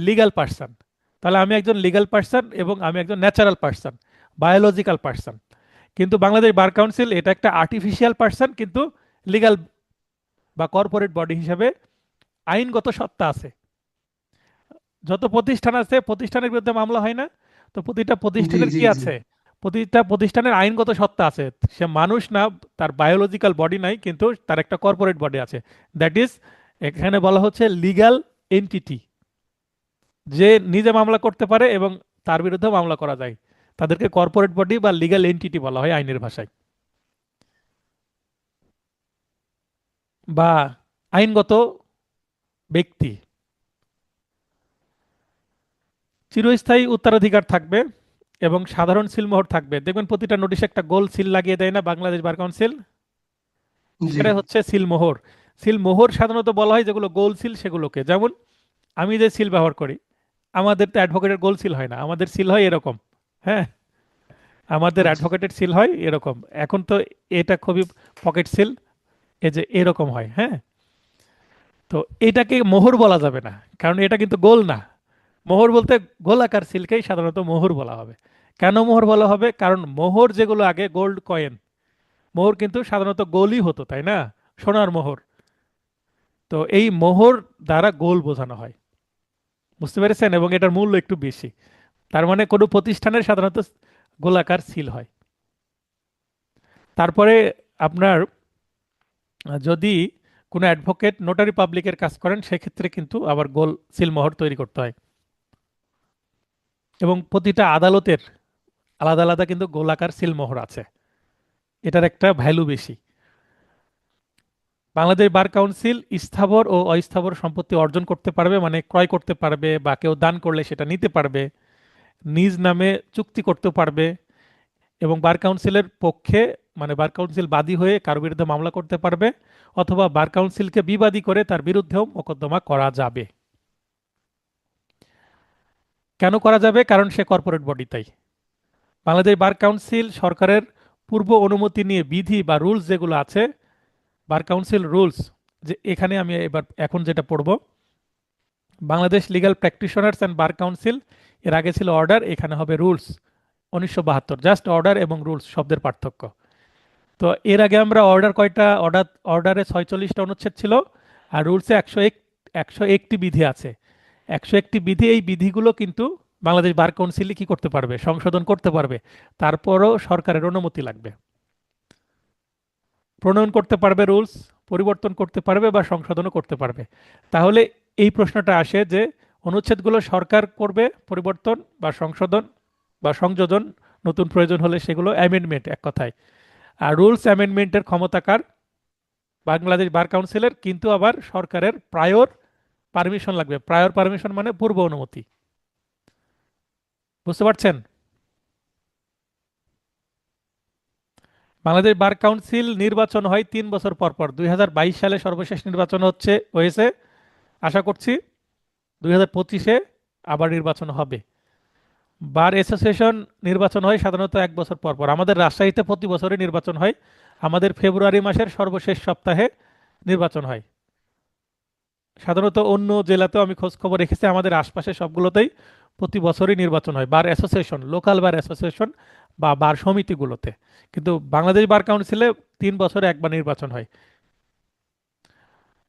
লিগ্যাল পার্সন। তাহলে আমি একজন লিগ্যাল পার্সন এবং আমি একজন ন্যাচারাল পার্সন, বায়োলজিক্যাল পার্সন। কিন্তু বাংলাদেশ বার কাউন্সিল এটা একটা আর্টিফিশিয়াল পার্সন, কিন্তু লিগ্যাল বা কর্পোরেট বডি হিসাবে আইনগত সত্তা আছে। যত প্রতিষ্ঠান আছে প্রতিষ্ঠানের বিরুদ্ধে মামলা হয় না, তো প্রতিটা জি প্রতিষ্ঠানের জি কি জি। আছে, প্রতিটা প্রতিষ্ঠানের আইনগত সত্তা আছে। সে মানুষ না, তার বায়োলজিক্যাল বডি নাই, কিন্তু তার একটা কর্পোরেট বডি আছে। দ্যাট ইজ, এখানে বলা হচ্ছে লিগ্যাল এন্টিটি, যে নিজে মামলা করতে পারে এবং তার বিরুদ্ধে মামলা করা যায়, তাদেরকে কর্পোরেট বডি বা লিগ্যাল এন্টিটি বলা হয় আইনের ভাষায়, বা আইনগত ব্যক্তি। চিরস্থায়ী উত্তরাধিকার থাকবে এবং সাধারণ সিলমোহর থাকবে। দেখবেন প্রতিটা নোটিশে একটা গোল সিল লাগিয়ে দেয় না বাংলাদেশ বার কাউন্সিল, জি সেটা হচ্ছে সিলমোহর। সিলমোহর সাধারণত বলা হয় যেগুলো গোল সিল সেগুলোকে। যেমন আমি যে সিল ব্যবহার করি, আমাদের তো অ্যাডভোকেটের গোল সিল হয় না, আমাদের সিল হয় এরকম, হ্যাঁ, আমাদের আচ্ছা। অ্যাডভোকেটের সিল হয় এরকম। এখন তো এটা খুবই পকেট সিল, এই যে এরকম হয়, হ্যাঁ। তো এটাকে মোহর বলা যাবে না, কারণ এটা কিন্তু গোল না। মোহর বলতে গোলাকার সিলকেই সাধারণত মোহর বলা হবে। কেন মোহর বলা হবে? কারণ মোহর যেগুলো আগে গোল্ড কয়েন, মোহর কিন্তু সাধারণত গোলই হতো, তাই না, সোনার মোহর। তো এই মোহর দ্বারা গোল বোঝানো হয়, বুঝতে পেরেছেন, এবং এটার মূল্য একটু বেশি। তার মানে কোনো প্রতিষ্ঠানের সাধারণত গোলাকার সিল হয়। তারপরে আপনার যদি কোনো অ্যাডভোকেট নোটারি পাবলিকের কাজ করেন, সেক্ষেত্রে কিন্তু আবার গোল সিল মোহর তৈরি করতে হয়। এবং প্রতিটা আদালতের আলাদা আলাদা কিন্তু গোলাকার সিল মোহর আছে, এটার একটা ভ্যালু বেশি। বাংলাদেশ বার কাউন্সিল স্থাবর ও অস্থাবর সম্পত্তি অর্জন করতে পারবে, মানে ক্রয় করতে পারবে, বা কেউ দান করলে সেটা নিতে পারবে, নিজ নামে চুক্তি করতে পারবে, এবং বার কাউন্সিলের পক্ষে, মানে বার কাউন্সিল বাদী হয়ে কারো বিরুদ্ধে মামলা করতে পারবে, অথবা বার কাউন্সিলকে বিবাদী করে তার বিরুদ্ধেও মোকদ্দমা করা যাবে। কেন করা যাবে? কারণ সে কর্পোরেট বডি, তাই। বাংলাদেশ বার কাউন্সিল সরকারের পূর্ব অনুমতি নিয়ে বিধি বা রুলস যেগুলো আছে, বার কাউন্সিল রুলস, যে এখানে আমি এবার এখন যেটা পড়ব, Bangladesh legal practitioners and bar council, এর আগে ছিল অর্ডার, এখানে হবে রুলস। 1972, জাস্ট অর্ডার এবং রুলস শব্দের পার্থক্য। তো এর আগে আমরা অর্ডার কয়টা, অর্ডারে 46টা অনুচ্ছেদ ছিল, আর রুলসে 101টি বিধি আছে। 101টি বিধি, এই বিধিগুলো কিন্তু বাংলাদেশ বার কাউন্সিল কি করতে পারবে, সংশোধন করতে পারবে, তারপরও সরকারের অনুমতি লাগবে। প্রণয়ন করতে পারবে রুলস, পরিবর্তন করতে পারবে বা সংশোধনও করতে পারবে। তাহলে এই প্রশ্নটা আসে যে অনুচ্ছেদগুলো সরকার করবে পরিবর্তন বা সংশোধন বা সংযোজন, নতুন প্রয়োজন হলে সেগুলো অ্যামেন্ডমেন্ট এক কথায়। আর রুলস অ্যামেন্ডমেন্টের ক্ষমতাকার বাংলাদেশ বার কাউন্সিলের, কিন্তু আবার সরকারের প্রায়র পারমিশন লাগবে। প্রায়র পারমিশন মানে পূর্ব অনুমতি। বুঝতে পারছেন? বাংলাদেশ বার কাউন্সিল নির্বাচন হয় 3 বছর পর পর। 2022 সালে সর্বশেষ নির্বাচন হয়েছে। আশা করছি 2025-এ আবার নির্বাচন হবে। বার অ্যাসোসিয়েশন নির্বাচন হয় সাধারণত 1 বছর পর পর। আমাদের রাজশাহীতে প্রতি বছরই নির্বাচন হয়। আমাদের ফেব্রুয়ারি মাসের সর্বশেষ সপ্তাহে নির্বাচন হয়। সাধারণত অন্য জেলাতেও আমি খোঁজ খবর রেখেছি, আমাদের আশপাশে সবগুলোতেই প্রতি বছরই নির্বাচন হয় bar association, local bar association বা বার সমিতিগুলোতে। কিন্তু বাংলাদেশ বার কাউন্সিলে 3 বছরে একবার নির্বাচন হয়।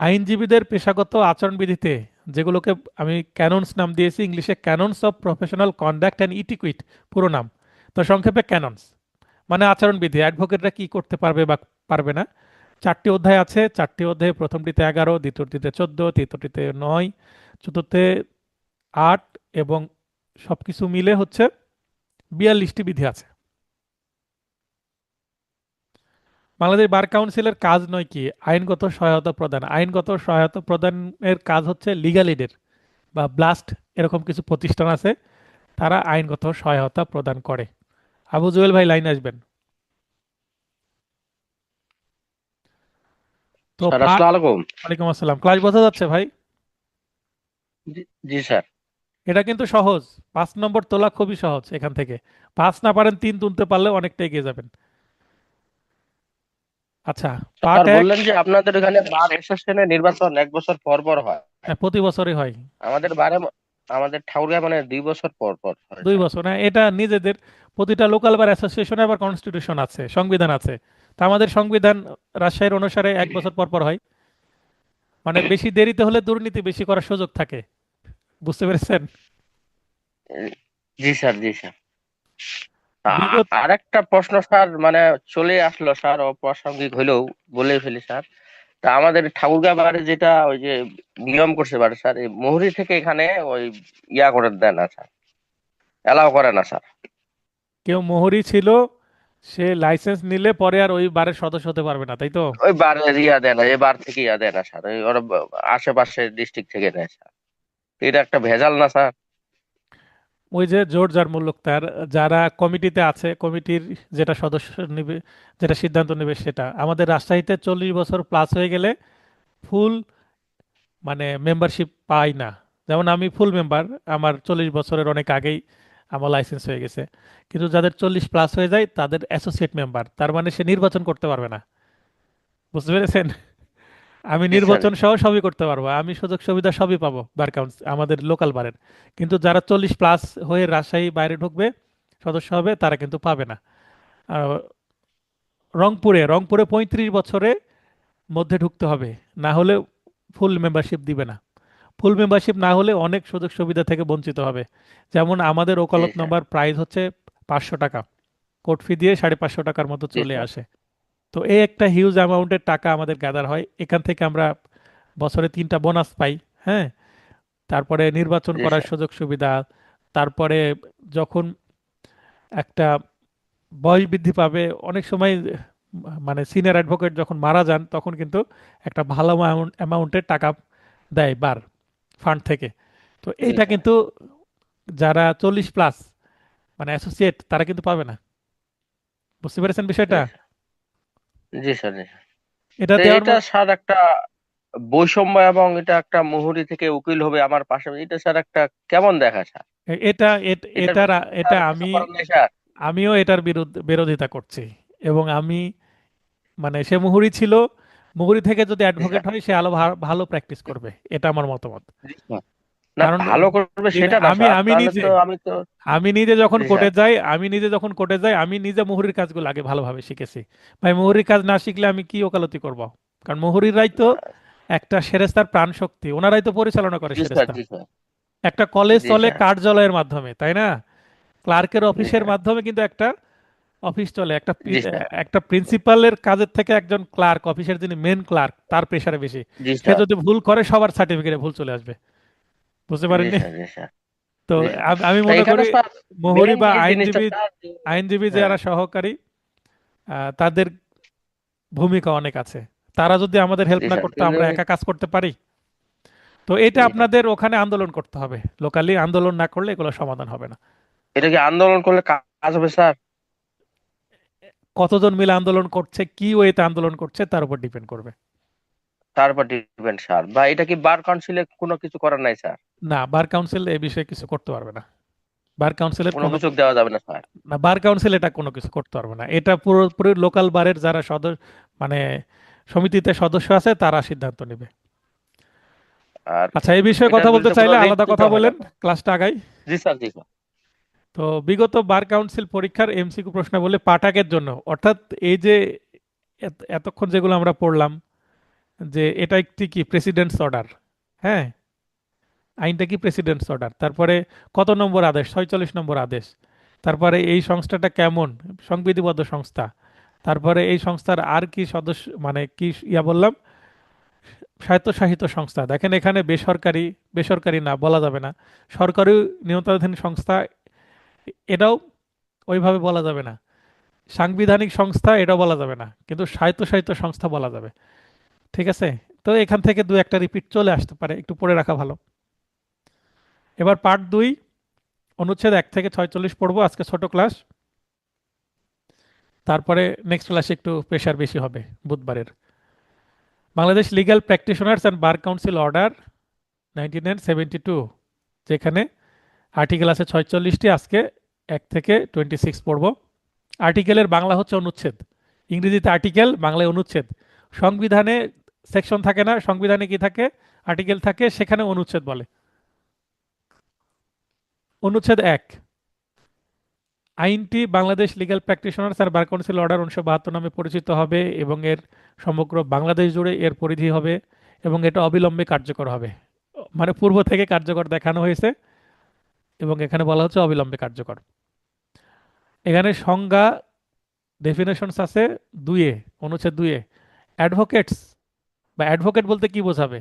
আইনজীবীদের পেশাগত আচরণবিধিতে, যেগুলোকে আমি ক্যাননস নাম দিয়েছি, ইংলিশে ক্যাননস অফ প্রফেশনাল কন্ডাক্ট অ্যান্ড ইটিকুইট পুরো নাম, তো সংক্ষেপে ক্যাননস, মানে আচরণবিধি, অ্যাডভোকেটরা কি করতে পারবে বা পারবে না। 4টি অধ্যায় আছে। 4টি অধ্যায়ে প্রথমটিতে 11, দ্বিতীয়টিতে 14, তৃতীয়টিতে 9, চতুর্থে 8 এবং সবকিছু মিলে হচ্ছে 42টি বিধি আছে। বাংলাদেশ বার কাউন্সিলের কাজ নয় কি আইনগত সহায়তা প্রদান। আইনগত সহায়তা প্রদানের কাজ হচ্ছে লিগ্যাল এডের বা ব্লাস্ট, এরকম কিছু প্রতিষ্ঠান আছে, তারা আইনগত সহায়তা প্রদান করে। আবু জুয়েল ভাই লাইন আসবেন। তো স্যার আসসালামু আলাইকুম। ওয়ালাইকুম আসসালাম। ক্লাস বোঝা যাচ্ছে ভাই? জি জি স্যার। এটা কিন্তু সহজ। 5 নম্বর তোলা খুবই সহজ। এখান থেকে 5 না পারেন 3 তুলতে পারলে অনেকটা এগিয়ে যাবেন। আচ্ছা, পার্ট স্যার এক। বললেন যে আপনাদের এখানে বার অ্যাসোসিয়েশনের নির্বাচন 1 বছর পর পর হয়। প্রতি বছরই হয়। আমাদের আমাদের ঠাকুরগাঁও মানে 2 বছর পর পর হয় 2 স্যার। বছর, হ্যাঁ। এটা নিজেদের প্রতিটা লোকাল বার অ্যাসোসিয়েশনে আবার কনস্টিটিউশন আছে, সংবিধান আছে। তা আমাদের সংবিধান রাজশাহীর অনুসারে 1 বছর পর পর হয়। মানে বেশি দেরিতে হলে দুর্নীতি বেশি করার সুযোগ থাকে। বুঝতে পেরেছেন? জি স্যার, জি স্যার। বিগত আরেকটা প্রশ্ন স্যার, মানে চলে আসলো স্যার, অপ্রাসঙ্গিক হলেও বলে ফেলি স্যার। তা আমাদের ঠাকুরগাঁও বারে যেটা ওই যে নিয়ম করছে বারে স্যার, এই মুহুরী থেকে এখানে ওই করে দেয় না স্যার, এলাও করে না স্যার। কেউ মোহরি ছিল, সে লাইসেন্স নিলে পরে আর ওই বারের সদস্য হতে পারবে না, তাই তো? ওই বারে দেয় না, এবার থেকে দেয় না স্যার, ওই ওরা আশেপাশে ডিস্ট্রিক্ট থেকে নেয় স্যার। এটা একটা ভেজাল না স্যার? ওই যে জোর যার মুল্লুক তার, যারা কমিটিতে আছে, কমিটির যেটা সদস্য নেবে, যেটা সিদ্ধান্ত নেবে সেটা। আমাদের রাজশাহীতে 40 বছর প্লাস হয়ে গেলে ফুল মানে মেম্বারশিপ পাই না। যেমন আমি ফুল মেম্বার, আমার 40 বছরের অনেক আগেই আমার লাইসেন্স হয়ে গেছে। কিন্তু যাদের 40 প্লাস হয়ে যায় তাদের অ্যাসোসিয়েট মেম্বার, তার মানে সে নির্বাচন করতে পারবে না। বুঝতে পেরেছেন? আমি জি স্যার। নির্বাচন সহ সবই করতে পারবো, আমি সুযোগ সুবিধা সবই পাবো বার কাউন্সিল, আমাদের লোকাল বারের। কিন্তু যারা 40 প্লাস হয়ে রাজশাহী বাইরে ঢুকবে, সদস্য হবে, তারা কিন্তু পাবে না। আর রংপুরে 35 বছরের মধ্যে ঢুকতে হবে, না হলে ফুল মেম্বারশিপ দিবে না। ফুল মেম্বারশিপ না হলে অনেক সুযোগ সুবিধা থেকে বঞ্চিত হবে। যেমন আমাদের জি ওকালত স্যার। নাম্বার প্রাইস হচ্ছে 500 টাকা, কোর্ট ফি দিয়ে 550 টাকার মতো জি চলে স্যার। আসে। তো এই একটা হিউজ অ্যামাউন্টের টাকা আমাদের গ্যাদার হয়। এখান থেকে আমরা বছরে 3টা বোনাস পাই। হ্যাঁ, তারপরে নির্বাচন জি করার স্যার। সুযোগ সুবিধা। তারপরে যখন একটা বয়স বৃদ্ধি পাবে, অনেক সময় মানে সিনিয়র অ্যাডভোকেট যখন মারা যান, তখন কিন্তু একটা ভালো অ্যামাউন্টের টাকা দেয় বার ফান্ড থেকে। তো জি এইটা স্যার। কিন্তু যারা 40 প্লাস মানে অ্যাসোসিয়েট, তারা কিন্তু পাবে না। বুঝতে পেরেছেন জি বিষয়টা? স্যার। জি স্যার। জি স্যার। এটা তো দেওয়ার এটা স্যার একটা বৈষম্য, এবং এটা একটা মুহুরী থেকে উকিল হবে আমার পাশে, এটা স্যার একটা কেমন দেখা স্যার? এটার এটা বিরুদ্ধে এটা স্যার কিছু আমি করার নেই স্যার? আমিও এটার বিরোধিতা করছি। এবং আমি মানে সে মুহুরি ছিল, মুহুরি থেকে যদি জি অ্যাডভোকেট স্যার। হয় সে আলো ভালো প্র্যাকটিস করবে, এটা আমার মতামত। জি স্যার। না কারণ ভালো করবে সেটা না আমি স্যার, আমি তাহলে নিজে তো আমি তো। আমি নিজে যখন জি কোর্টে স্যার। যাই আমি নিজে মুহুরির কাজগুলো আগে ভালোভাবে শিখেছি। ভাই, মুহুরির কাজ না শিখলে আমি কি ওকালতি করব? কারণ মুহুরিরাই তো একটা সেরেস্তার প্রাণ শক্তি, ওনারাই তো পরিচালনা করে জি স্যার। সেরেস্তা। জি স্যার। একটা কলেজ জি চলে স্যার। কার্যালয়ের মাধ্যমে, তাই না? ক্লার্কের জি অফিসের স্যার। মাধ্যমে কিন্তু একটা অফিস চলে। জি স্যার। একটা প্রিন্সিপালের কাজের থেকে একজন ক্লার্ক, অফিসের যিনি মেন ক্লার্ক, তার প্রেশারে বেশি। জি সে স্যার। যদি ভুল করে সবার সার্টিফিকেটে ভুল চলে আসবে। বুঝতে জি পারেননি? স্যার। জি স্যার। তো জি স্যার। আমি তো মনে এখানে করি স্যার মুহুরী মেইন বা যে জিনিসটা আইনজীবী, স্যার আইনজীবী হ্যাঁ। যারা সহকারী, তাদের ভূমিকা অনেক আছে। তারা যদি আমাদের হেল্প জি না স্যার করতো, কিন্তু আমরা একা কাজ করতে পারি? তো এটা জি স্যার। আপনাদের ওখানে আন্দোলন করতে হবে। লোকালি আন্দোলন না করলে এগুলো সমাধান হবে না। এটা কি আন্দোলন করলে কাজ হবে স্যার? কতজন মিলে আন্দোলন করছে, কি ওয়েতে আন্দোলন করছে, তার উপর ডিপেন্ড করবে। তার উপর ডিপেন্ড স্যার। বা এটা কি বার কাউন্সিলে কোনো কিছু করার নাই স্যার? না, বার কাউন্সিল এই বিষয়ে কিছু করতে পারবে না। বার কাউন্সিলের কোনো কোনো সুযোগ দেওয়া যাবে না স্যার? না, বার কাউন্সিল এটা কোনো কিছু করতে পারবে না। এটা পুরোপুরি লোকাল বারের যারা সদস্য, মানে সমিতিতে সদস্য আছে, তারা সিদ্ধান্ত নেবে। আর আচ্ছা, এই বিষয়ে এটার কথা বলতে বিরুদ্ধে কোনো চাইলে রিট আলাদা দিতে কথা হয় না? বলেন, ক্লাসটা আগাই। জি স্যার। জি স্যার। তো বিগত বার কাউন্সিল পরীক্ষার এমসিকিউ প্রশ্নাবলী পাঠকের জন্য, অর্থাৎ এই যে এতক্ষণ যেগুলো আমরা পড়লাম, যে এটা একটি কি প্রেসিডেন্টস অর্ডার, হ্যাঁ, আইনটা কি প্রেসিডেন্টস অর্ডার, তারপরে কত নম্বর আদেশ, 46 নম্বর আদেশ, তারপরে এই সংস্থাটা কেমন, সংবিধিবদ্ধ সংস্থা, তারপরে এই সংস্থার আর কি সদস্য, মানে কি বললাম, স্বায়ত্তশাসিত সংস্থা। দেখেন এখানে বেসরকারি, বেসরকারি না বলা যাবে না, সরকারি নিয়ন্ত্রণাধীন সংস্থা, এটাও ওইভাবে বলা যাবে না, সাংবিধানিক সংস্থা এটাও বলা যাবে না, কিন্তু স্বায়ত্তশাসিত সংস্থা বলা যাবে। ঠিক আছে? তো এখান থেকে দু একটা রিপিট চলে আসতে পারে, একটু পড়ে রাখা ভালো। এবার পার্ট 2, অনুচ্ছেদ 1 থেকে 46 পড়বো আজকে, ছোট ক্লাস। তারপরে নেক্সট ক্লাসে একটু প্রেশার বেশি হবে বুধবারের। Bangladesh legal practitioners and bar council order 1972, যেখানে আর্টিকেল আছে 46টি, আজকে 1 থেকে 26 পড়বো। আর্টিকেলের বাংলা হচ্ছে অনুচ্ছেদ, ইংরেজিতে আর্টিকেল, বাংলায় অনুচ্ছেদ। সংবিধানে সেকশন থাকে না, সংবিধানে কি থাকে, আর্টিকেল থাকে, সেখানে অনুচ্ছেদ বলে। অনুচ্ছেদ 1, আইনটি বাংলাদেশ লিগ্যাল প্র্যাকটিশনার্স আর বার কাউন্সিল অর্ডার 1972 নামে পরিচিত হবে এবং এর সমগ্র বাংলাদেশ জুড়ে এর পরিধি হবে এবং এটা অবিলম্বে কার্যকর হবে। মানে পূর্ব থেকে কার্যকর দেখানো হয়েছে এবং এখানে বলা হচ্ছে অবিলম্বে কার্যকর। এখানে সংজ্ঞা, ডেফিনেশনস আছে 2 অনুচ্ছেদ 2। অ্যাডভোকেটস বা অ্যাডভোকেট বলতে কি বোঝাবে?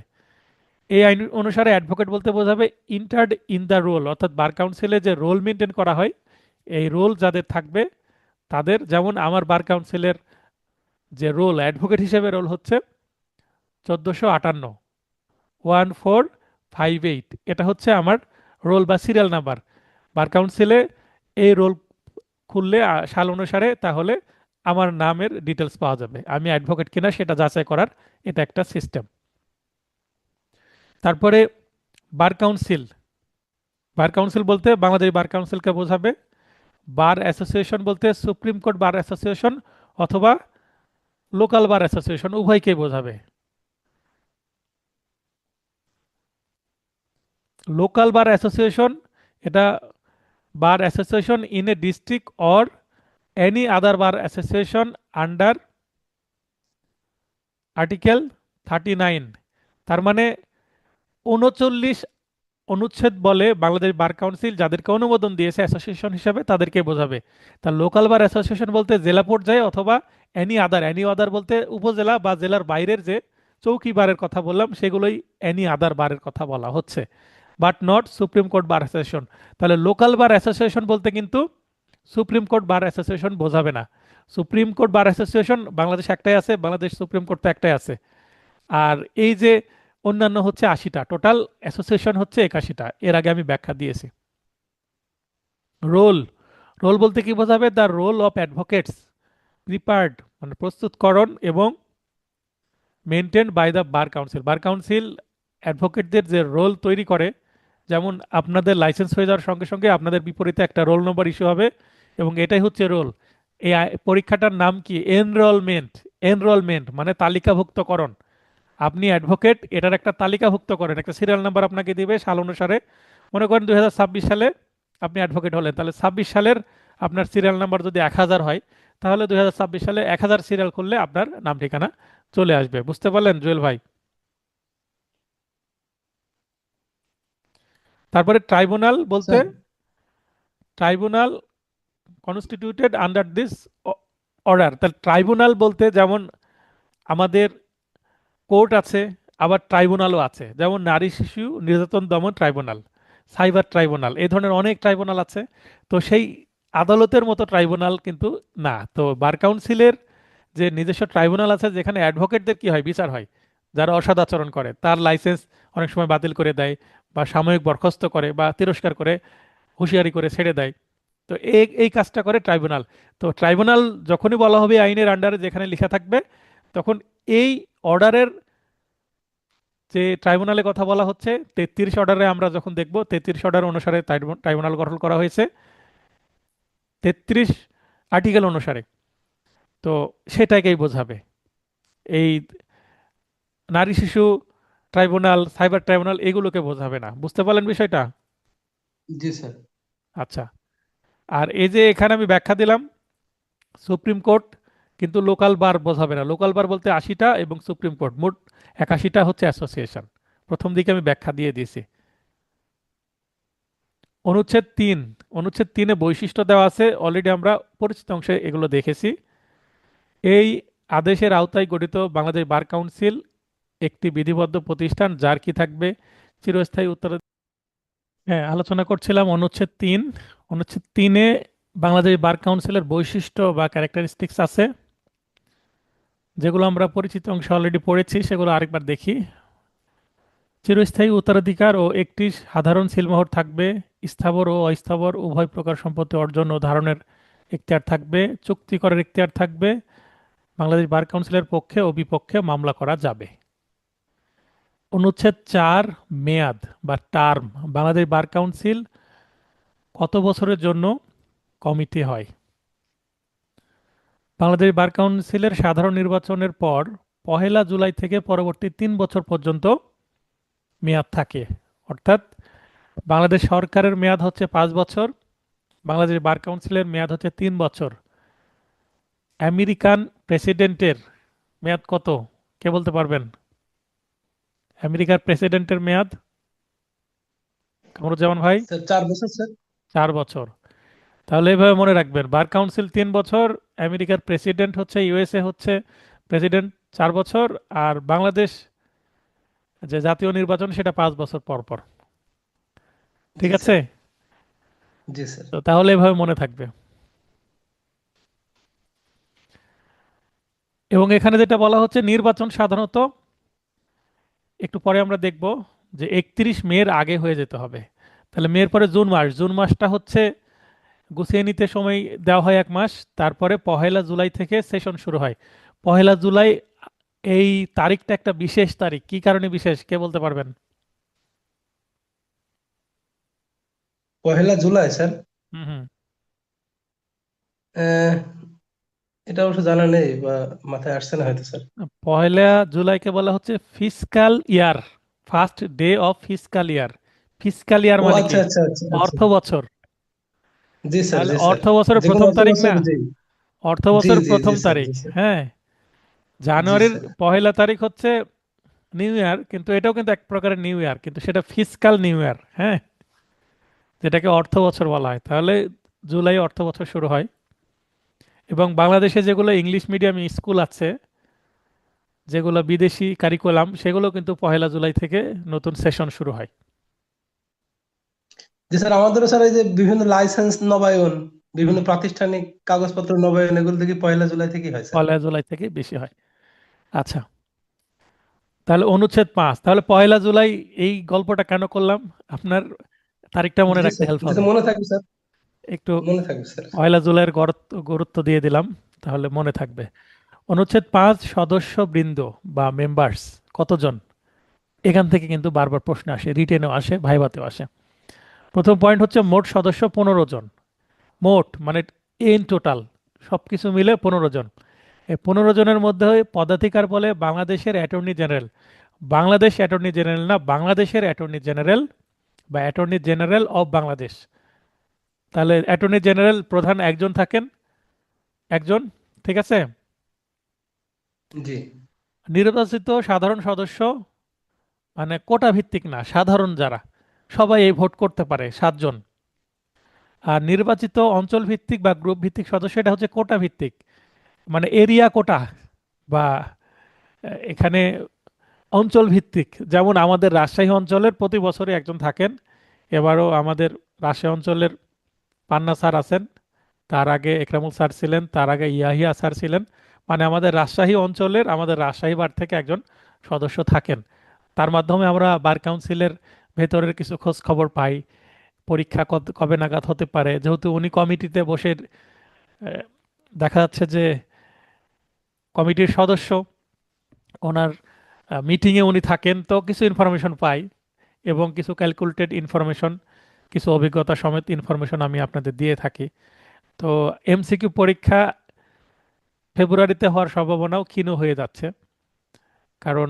এই আইন অনুসারে অ্যাডভোকেট বলতে বোঝাবে ইন্টার্ড ইন দ্য রোল, অর্থাৎ বার কাউন্সিলে যে রোল মেনটেন করা হয়, এই রোল যাদের থাকবে তাদের, যেমন আমার বার কাউন্সিলের যে রোল, অ্যাডভোকেট হিসেবে রোল হচ্ছে 1458, 1458, এটা হচ্ছে আমার রোল বা সিরিয়াল নাম্বার। বার কাউন্সিলে এই রোল খুললে সাল অনুসারে, তাহলে আমার নামের ডিটেলস পাওয়া যাবে, আমি অ্যাডভোকেট কিনা সেটা যাচাই করার এটা একটা সিস্টেম। তারপরে বার কাউন্সিল, বার কাউন্সিল বলতে বাংলাদেশ বার কাউন্সিলকে বোঝাবে। বার অ্যাসোসিয়েশন বলতে সুপ্রিম কোর্ট বার অ্যাসোসিয়েশন অথবা লোকাল বার অ্যাসোসিয়েশন, উভয়কেই বোঝাবে। লোকাল বার অ্যাসোসিয়েশন, এটা bar association in a district or any other bar association under article 39। তার মানে 39 অনুচ্ছেদ বলে বাংলাদেশ বার কাউন্সিল যাদেরকে অনুমোদন দিয়েছে অ্যাসোসিয়েশন হিসাবে তাদেরকে বোঝাবে। তার লোকাল বার অ্যাসোসিয়েশন বলতে জেলা পর্যায়ে অথবা এনি আদার বলতে উপজেলা বা জেলার বাইরের যে চৌকি বারের কথা বললাম সেগুলোই এনি আদার বারের কথা বলা হচ্ছে, but not supreme court bar association. তাহলে লোকাল বার অ্যাসোসিয়েশন বলতে কিন্তু সুপ্রিম কোর্ট বার অ্যাসোসিয়েশন বোঝাবে না। Supreme court bar association Bangladesh একটাই আছে, বাংলাদেশ সুপ্রিম কোর্ট তো একটাই আছে। আর এই যে অন্যান্য হচ্ছে 80টা, টোটাল অ্যাসোসিয়েশন হচ্ছে 81টা, এর আগে আমি ব্যাখ্যা দিয়েছি। রোল, রোল বলতে কি বোঝাবে? The roll of advocates prepared, মানে প্রস্তুতকরণ এবং maintained by the bar council. Bar council অ্যাডভোকেটদের যে রোল তৈরি করে, যেমন আপনাদের লাইসেন্স হয়ে যাওয়ার সঙ্গে সঙ্গে আপনাদের বিপরীতে একটা রোল নম্বর ইস্যু হবে এবং এটাই হচ্ছে রোল। এই পরীক্ষাটার নাম কি? এনরোলমেন্ট। এনরোলমেন্ট মানে তালিকাভুক্তকরণ। আপনি অ্যাডভোকেট, এটার একটা তালিকাভুক্ত করেন, একটা সিরিয়াল নাম্বার আপনাকে দিবে সাল অনুসারে। মনে করেন 2026 সালে আপনি অ্যাডভোকেট হলেন, তাহলে 26 সালের আপনার সিরিয়াল নাম্বার যদি 1000 হয়, তাহলে 2026 সালে 1000 সিরিয়াল করলে আপনার নাম ঠিকানা চলে আসবে। বুঝতে পারলেন জুয়েল ভাই? তারপরে ট্রাইব্যুনাল বলতে sir tribunal constituted under this order. তাহলে ট্রাইব্যুনাল বলতে যেমন আমাদের কোর্ট আছে, আবার ট্রাইব্যুনালও আছে, যেমন নারী শিশু নির্যাতন দমন ট্রাইব্যুনাল, সাইবার ট্রাইব্যুনাল, এই ধরনের অনেক ট্রাইব্যুনাল আছে। তো সেই আদালতের মতো ট্রাইব্যুনাল কিন্তু না। তো বার কাউন্সিলের যে নিজস্ব ট্রাইব্যুনাল আছে, যেখানে অ্যাডভোকেটদের কি হয়, বিচার হয়, যারা অসদাচরণ করে তার লাইসেন্স অনেক সময় বাতিল করে দেয়, বা সাময়িক বরখাস্ত করে, বা তিরস্কার করে, হুঁশিয়ারি করে ছেড়ে দেয়। তো এই এই কাজটা করে ট্রাইব্যুনাল। তো ট্রাইব্যুনাল যখনই বলা হবে আইনের আন্ডারে যেখানে লেখা থাকবে, তখন এই অর্ডারের যে ট্রাইব্যুনালের কথা বলা হচ্ছে, 33 অর্ডারে আমরা যখন দেখব, 33 অর্ডার অনুসারে ট্রাইব্যুনাল গঠন করা হয়েছে 33 আর্টিকেল অনুসারে। তো সেটাকেই বোঝাবে এই নারী শিশু ট্রাইব্যুনাল, সাইবার ট্রাইব্যুনাল, এগুলোকে বোঝাবে না। বুঝতে পারলেন বিষয়টা? জি স্যার। আচ্ছা। আর এই যে এখানে আমি ব্যাখ্যা দিলাম সুপ্রিম কোর্ট, কিন্তু লোকাল বার বোঝাবে না। লোকাল বার বলতে 80টা, এবং সুপ্রিম কোর্ট মোট 81টা হচ্ছে অ্যাসোসিয়েশন। প্রথম দিকে আমি ব্যাখ্যা দিয়ে দিয়েছি। অনুচ্ছেদ 3, অনুচ্ছেদ 3-এ বৈশিষ্ট্য দেওয়া আছে, অলরেডি আমরা পরিচিত অংশে এগুলো দেখেছি। এই আদেশের আওতায় গঠিত বাংলাদেশ বার কাউন্সিল একটি বিধিবদ্ধ প্রতিষ্ঠান, যার কি থাকবে চিরস্থায়ী উত্তর। হ্যাঁ, আলোচনা করছিলাম অনুচ্ছেদ 3। অনুচ্ছেদ 3-এ বাংলাদেশ বার কাউন্সিলের বৈশিষ্ট্য বা ক্যারেক্টারিস্টিক্স আছে, যেগুলো আমরা পরিচিত অংশে অলরেডি পড়েছি, সেগুলো আরেকবার দেখি। চিরস্থায়ী উত্তরাধিকার ও একটি সাধারণ সিলমোহর থাকবে। স্থাবর ও অস্থাবর উভয় প্রকার সম্পত্তি অর্জন ও ধারণের এখতিয়ার থাকবে। চুক্তি করার এখতিয়ার থাকবে। বাংলাদেশ বার কাউন্সিলের পক্ষে ও বিপক্ষে মামলা করা যাবে। অনুচ্ছেদ 4, মেয়াদ বা টার্ম। বাংলাদেশ বার কাউন্সিল কত বছরের জন্য কমিটি হয়? বাংলাদেশ বার কাউন্সিলের সাধারণ নির্বাচনের পর 1 জুলাই থেকে পরবর্তী 3 বছর পর্যন্ত মেয়াদ থাকে। অর্থাৎ বাংলাদেশ সরকারের মেয়াদ হচ্ছে 5 বছর, বাংলাদেশ বার কাউন্সিলের মেয়াদ হচ্ছে 3 বছর। আমেরিকান প্রেসিডেন্টের মেয়াদ কত, কে বলতে পারবেন? আমেরিকার প্রেসিডেন্টের মেয়াদ, কামরুজ্জামান ভাই? স্যার 4 বছর স্যার। 4 বছর। তাহলে এইভাবে মনে রাখবেন, বার কাউন্সিল 3 বছর, আমেরিকার প্রেসিডেন্ট হচ্ছে, ইউএসএ হচ্ছে প্রেসিডেন্ট 4 বছর, আর বাংলাদেশ যে জাতীয় নির্বাচন সেটা 5 বছর পর পর। ঠিক জি আছে? স্যার। জি স্যার। তো তাহলে এভাবে মনে থাকবে। এবং এখানে যেটা বলা হচ্ছে, নির্বাচন সাধারণত একটু পরে আমরা দেখব যে 31 মের আগে হয়ে যেতে হবে। তাহলে মের পরে জুন মাস, জুন মাসটা হচ্ছে গুছিয়ে নিতে সময় দেওয়া হয় 1 মাস। তারপরে 1 জুলাই থেকে সেশন শুরু হয়। 1 জুলাই, এই তারিখটা একটা বিশেষ তারিখ। কি কারণে বিশেষ, কে বলতে পারবেন? 1 জুলাই স্যার। হুম হুম। আহ, এটা অবশ্য জানা নেই বা মাথায় আসছে না হয়তো স্যার। 1 জুলাইকে বলা হচ্ছে fiscal year, first day of fiscal year. Fiscal year ও মানে আচ্ছা কি? আচ্ছা আচ্ছা আচ্ছা। অর্থ বছর। জি স্যার, তাহলে জি স্যার। অর্থ বছরের যে কোনো প্রথম অর্থ তারিখ বছর, না? জি। অর্থ জি বছরের জি জি প্রথম স্যার, তারিখ। জি স্যার। হ্যাঁ, জি জানুয়ারির স্যার। 1 তারিখ হচ্ছে নিউ ইয়ার, কিন্তু এটাও কিন্তু এক প্রকারের নিউ ইয়ার, কিন্তু সেটা ফিসকাল নিউ ইয়ার। হ্যাঁ, যেটাকে অর্থ বছর বলা হয়। তাহলে জুলাই অর্থ বছর শুরু হয়। এবং বাংলাদেশে যেগুলো ইংলিশ মিডিয়াম স্কুল আছে, যেগুলো বিদেশি কারিকুলাম, সেগুলো কিন্তু 1 জুলাই থেকে নতুন সেশন শুরু হয়। জি স্যার, আমাদেরও স্যার এই যে বিভিন্ন লাইসেন্স নবায়ন, হুম বিভিন্ন প্রাতিষ্ঠানিক কাগজপত্র নবায়ন, এগুলো থেকে 1 জুলাই থেকেই হয় স্যার। 1 জুলাই থেকে বেশি হয়। আচ্ছা, তাহলে অনুচ্ছেদ 5। তাহলে 1 জুলাই, এই গল্পটা কেন করলাম? আপনার তারিখটা মনে জি রাখতে স্যার, হেল্প যাতে হবে মনে থাকবে স্যার। একটু। মনে থাকবে স্যার। 1 জুলাইয়ের গুরুত্ব গুরুত্ব দিয়ে দিলাম, তাহলে মনে থাকবে। অনুচ্ছেদ 5, সদস্য বৃন্দ বা মেম্বার্স কতজন? এখান থেকে কিন্তু বারবার প্রশ্ন আসে, রিটেনও আসে, ভাইভাতেও আসে। প্রথম পয়েন্ট হচ্ছে মোট সদস্য 15 জন। মোট মানে ইন টোটাল সবকিছু মিলে 15 জন। এই 15 জনের মধ্যে পদাধিকার বলে বাংলাদেশের attorney general. Bangladesh attorney general না, বাংলাদেশের অ্যাটর্নি জেনারেল বা অ্যাটর্নি জেনারেল অফ বাংলাদেশ। তাহলে অ্যাটর্নি জেনারেল প্রধান একজন থাকেন, একজন। ঠিক আছে? জি। নির্বাচিত সাধারণ সদস্য, মানে কোটা ভিত্তিক না, সাধারণ যারা সবাই এই ভোট করতে পারে 7 জন। আর নির্বাচিত অঞ্চল ভিত্তিক বা গ্রুপ ভিত্তিক সদস্য এটা হচ্ছে কোটা ভিত্তিক, মানে এরিয়া কোটা বা এখানে অঞ্চল ভিত্তিক। যেমন আমাদের রাজশাহী অঞ্চলের প্রতি বছরই একজন থাকেন, এবারও আমাদের রাজশাহী অঞ্চলের পান্না স্যার আছেন, তার আগে একরামুল স্যার ছিলেন, তার আগে ইয়াহিয়া স্যার ছিলেন। মানে আমাদের রাজশাহী অঞ্চলের আমাদের রাজশাহী বার থেকে একজন সদস্য থাকেন। তার মাধ্যমে আমরা বার কাউন্সিলের ভেতরের কিছু খোঁজ খবর পাই, পরীক্ষা কবে নাগাদ হতে পারে। যেহেতু উনি কমিটিতে বসে আহ, দেখা যাচ্ছে যে কমিটির সদস্য, ওনার মিটিংয়ে উনি থাকেন, তো কিছু ইনফরমেশন পাই এবং কিছু ক্যালকুলেটেড ইনফরমেশন, কিছু অভিজ্ঞতা সমেত ইনফরমেশন আমি আপনাদের দিয়ে থাকি। তো এমসিকিউ পরীক্ষা ফেব্রুয়ারিতে হওয়ার সম্ভাবনাও ক্ষীণ হয়ে যাচ্ছে, কারণ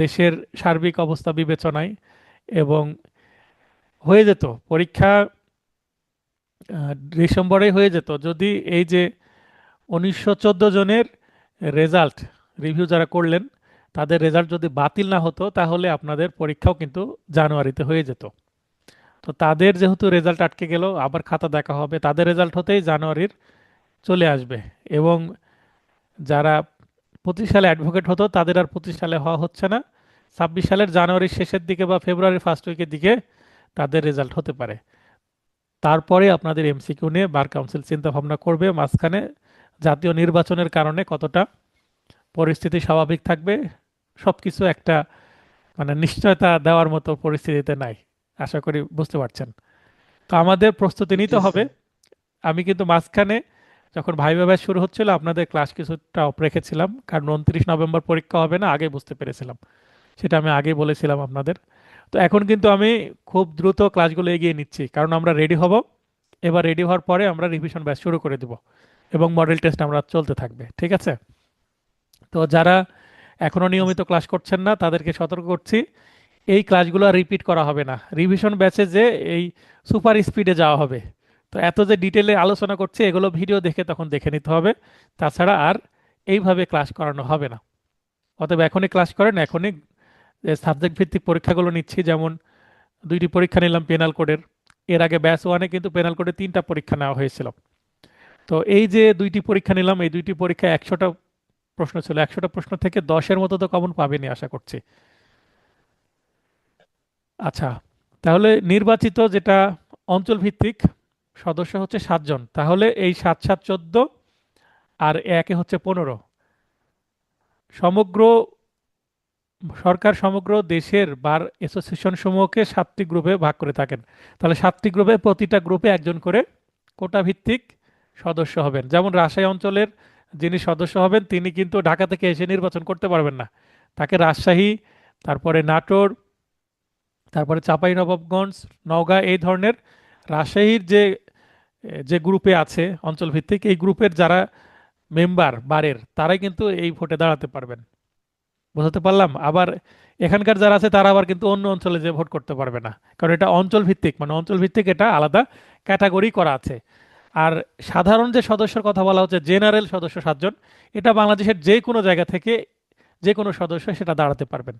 দেশের সার্বিক অবস্থা বিবেচনায়। এবং হয়ে যেত পরীক্ষা ডিসেম্বরে হয়ে যেত যদি এই যে 1914 জনের রেজাল্ট রিভিউ যারা করলেন তাদের রেজাল্ট যদি বাতিল না হতো, তাহলে আপনাদের পরীক্ষাও কিন্তু জানুয়ারিতে হয়ে যেত। তো তাদের যেহেতু রেজাল্ট আটকে গেল, আবার খাতা দেখা হবে, তাদের রেজাল্ট হতেই জানুয়ারির চলে আসবে। এবং যারা 25 সালে অ্যাডভোকেট হতো তাদের আর 25 সালে হওয়া হচ্ছে না, 26 সালের জানুয়ারির শেষের দিকে বা ফেব্রুয়ারির ফার্স্ট উইকের দিকে তাদের রেজাল্ট হতে পারে। তারপরে আপনাদের এমসিকিউ নিয়ে বার কাউন্সিল চিন্তা ভাবনা করবে। মাঝখানে জাতীয় নির্বাচনের কারণে কতটা পরিস্থিতি স্বাভাবিক থাকবে, সবকিছু একটা মানে নিশ্চয়তা দেওয়ার মতো পরিস্থিতিতে নাই, আশা করি বুঝতে পারছেন। তো আমাদের প্রস্তুতি নিতে জি হবে। স্যার। আমি কিন্তু মাঝখানে যখন ভাইবা ব্যাচ শুরু হচ্ছিল আপনাদের ক্লাস কিছুটা অফ রেখেছিলাম, কারণ 29 নভেম্বর পরীক্ষা হবে না, আগে বুঝতে পেরেছিলাম, সেটা আমি আগেই বলেছিলাম আপনাদের। তো এখন কিন্তু আমি খুব দ্রুত ক্লাসগুলো এগিয়ে নিচ্ছি, কারণ আমরা রেডি হব। এবার রেডি হওয়ার পরে আমরা রিভিশন ব্যাচ শুরু করে দেব এবং মডেল টেস্ট আমরা চলতে থাকবে, ঠিক আছে? তো যারা এখনো নিয়মিত ক্লাস করছেন না তাদেরকে সতর্ক করছি, এই ক্লাসগুলো আর রিপিট করা হবে না। রিভিশন ব্যাচে যে এই সুপার স্পিডে যাওয়া হবে, তো এত যে ডিটেলে আলোচনা করছে এগুলো ভিডিও দেখে তখন দেখে নিতে হবে, তাছাড়া আর এইভাবে ক্লাস করানো হবে না। অতএব এখনই ক্লাস করেন, এখনই সাবজেক্ট ভিত্তিক পরীক্ষাগুলো নিচ্ছি। যেমন 2টি পরীক্ষা নিলাম পেনাল কোডের, এর আগে ব্যাচ 1-এ কিন্তু পেনাল কোডে 3টা পরীক্ষা নেওয়া হয়েছিল। তো এই যে 2টি পরীক্ষা নিলাম, এই 2টি পরীক্ষায় 100টা প্রশ্ন ছিল, 100টা প্রশ্ন থেকে 10-এর মতো তো কমন পাবেনি আশা করছি। আচ্ছা, তাহলে নির্বাচিত যেটা অঞ্চল ভিত্তিক সদস্য হচ্ছে 7 জন, তাহলে এই 7 7 14 আর একে হচ্ছে 15। সমগ্র সরকার সমগ্র দেশের বার অ্যাসোসিয়েশন সমূহকে 7টি গ্রুপে ভাগ করে থাকেন। তাহলে 7টি গ্রুপে প্রতিটা গ্রুপে একজন করে কোটা ভিত্তিক সদস্য হবেন। যেমন রাজশাহী অঞ্চলের যিনি সদস্য হবেন তিনি কিন্তু ঢাকা থেকে এসে নির্বাচন করতে পারবেন না, তাকে রাজশাহী, তারপরে নাটোর, তারপরে চাঁপাইনবাবগঞ্জ, নওগাঁ, এই ধরনের রাজশাহীর যে যে গ্রুপে আছে অঞ্চল ভিত্তিক, এই গ্রুপের যারা মেম্বার বারের তারাই কিন্তু এই ভোটে দাঁড়াতে পারবেন। বোঝাতে পারলাম? আবার এখানকার যারা আছে তারা আবার কিন্তু অন্য অঞ্চলে যে ভোট করতে পারবে না, কারণ এটা অঞ্চল ভিত্তিক, মানে অঞ্চল ভিত্তিক এটা আলাদা ক্যাটাগরি করা আছে। আর সাধারণ যে সদস্যের কথা বলা হচ্ছে জেনারেল সদস্য 7 জন, এটা বাংলাদেশের যে কোনো জায়গা থেকে যে কোনো সদস্য সেটা দাঁড়াতে পারবেন।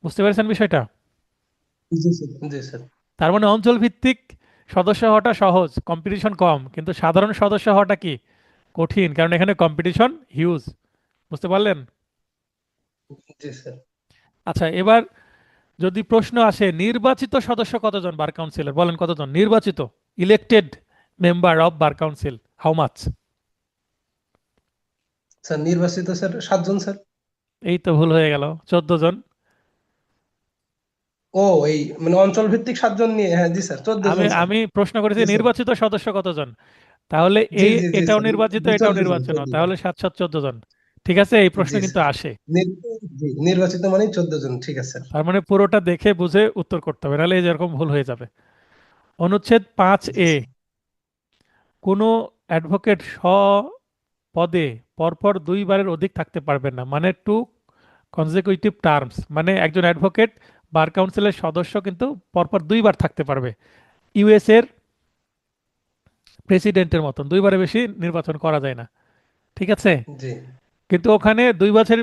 বুঝতে পেরেছেন বিষয়টা? জি স্যার। জি স্যার। তার মানে অঞ্চল ভিত্তিক সদস্য হওয়াটা সহজ, কম্পিটিশন কম, কিন্তু সাধারণ সদস্য হওয়াটা কি কঠিন, কারণ এখানে কম্পিটিশন হিউজ। বুঝতে পারলেন? জি স্যার। আচ্ছা, এবার যদি প্রশ্ন আসে নির্বাচিত সদস্য কতজন বার কাউন্সিলর, বলেন কতজন নির্বাচিত, elected member of bar council, how much? Sir নির্বাচিত স্যার 7 জন স্যার। এই তো ভুল হয়ে গেল, 14 জন। ও এই মানে অঞ্চল ভিত্তিক 7 জন নিয়ে, হ্যাঁ জি স্যার, 14 আমি জন স্যার। আমি প্রশ্ন করেছি জি স্যার। নির্বাচিত সদস্য কতজন, তাহলে জি এই জি জি এটাও স্যার। নির্বাচিত জি এটাও 14 জন, নির্বাচন, 14 জন। তাহলে 7 7 14 জন। ঠিক আছে, এই প্রশ্ন জি কিন্তু স্যার। আসে। নির- জি, নির্বাচিত মানে 14 জন, ঠিক আছে স্যার। তার মানে পুরোটা দেখে বুঝে উত্তর করতে হবে, নাহলে এই যেরকম ভুল হয়ে যাবে। অনুচ্ছেদ 5A, জি স্যার। কোনো অ্যাডভোকেট পদে পরপর 2বারের অধিক থাকতে পারবেন না, মানে 2 কনজিকিউটিভ টার্মস, মানে একজন অ্যাডভোকেট বার কাউন্সিলের সদস্য কিন্তু পরপর 2বার থাকতে পারবে। ইউএস এর প্রেসিডেন্টের মতন 2বারের বেশি নির্বাচন করা যায় না, ঠিক আছে? জি কিন্তু ওখানে 2 বছর,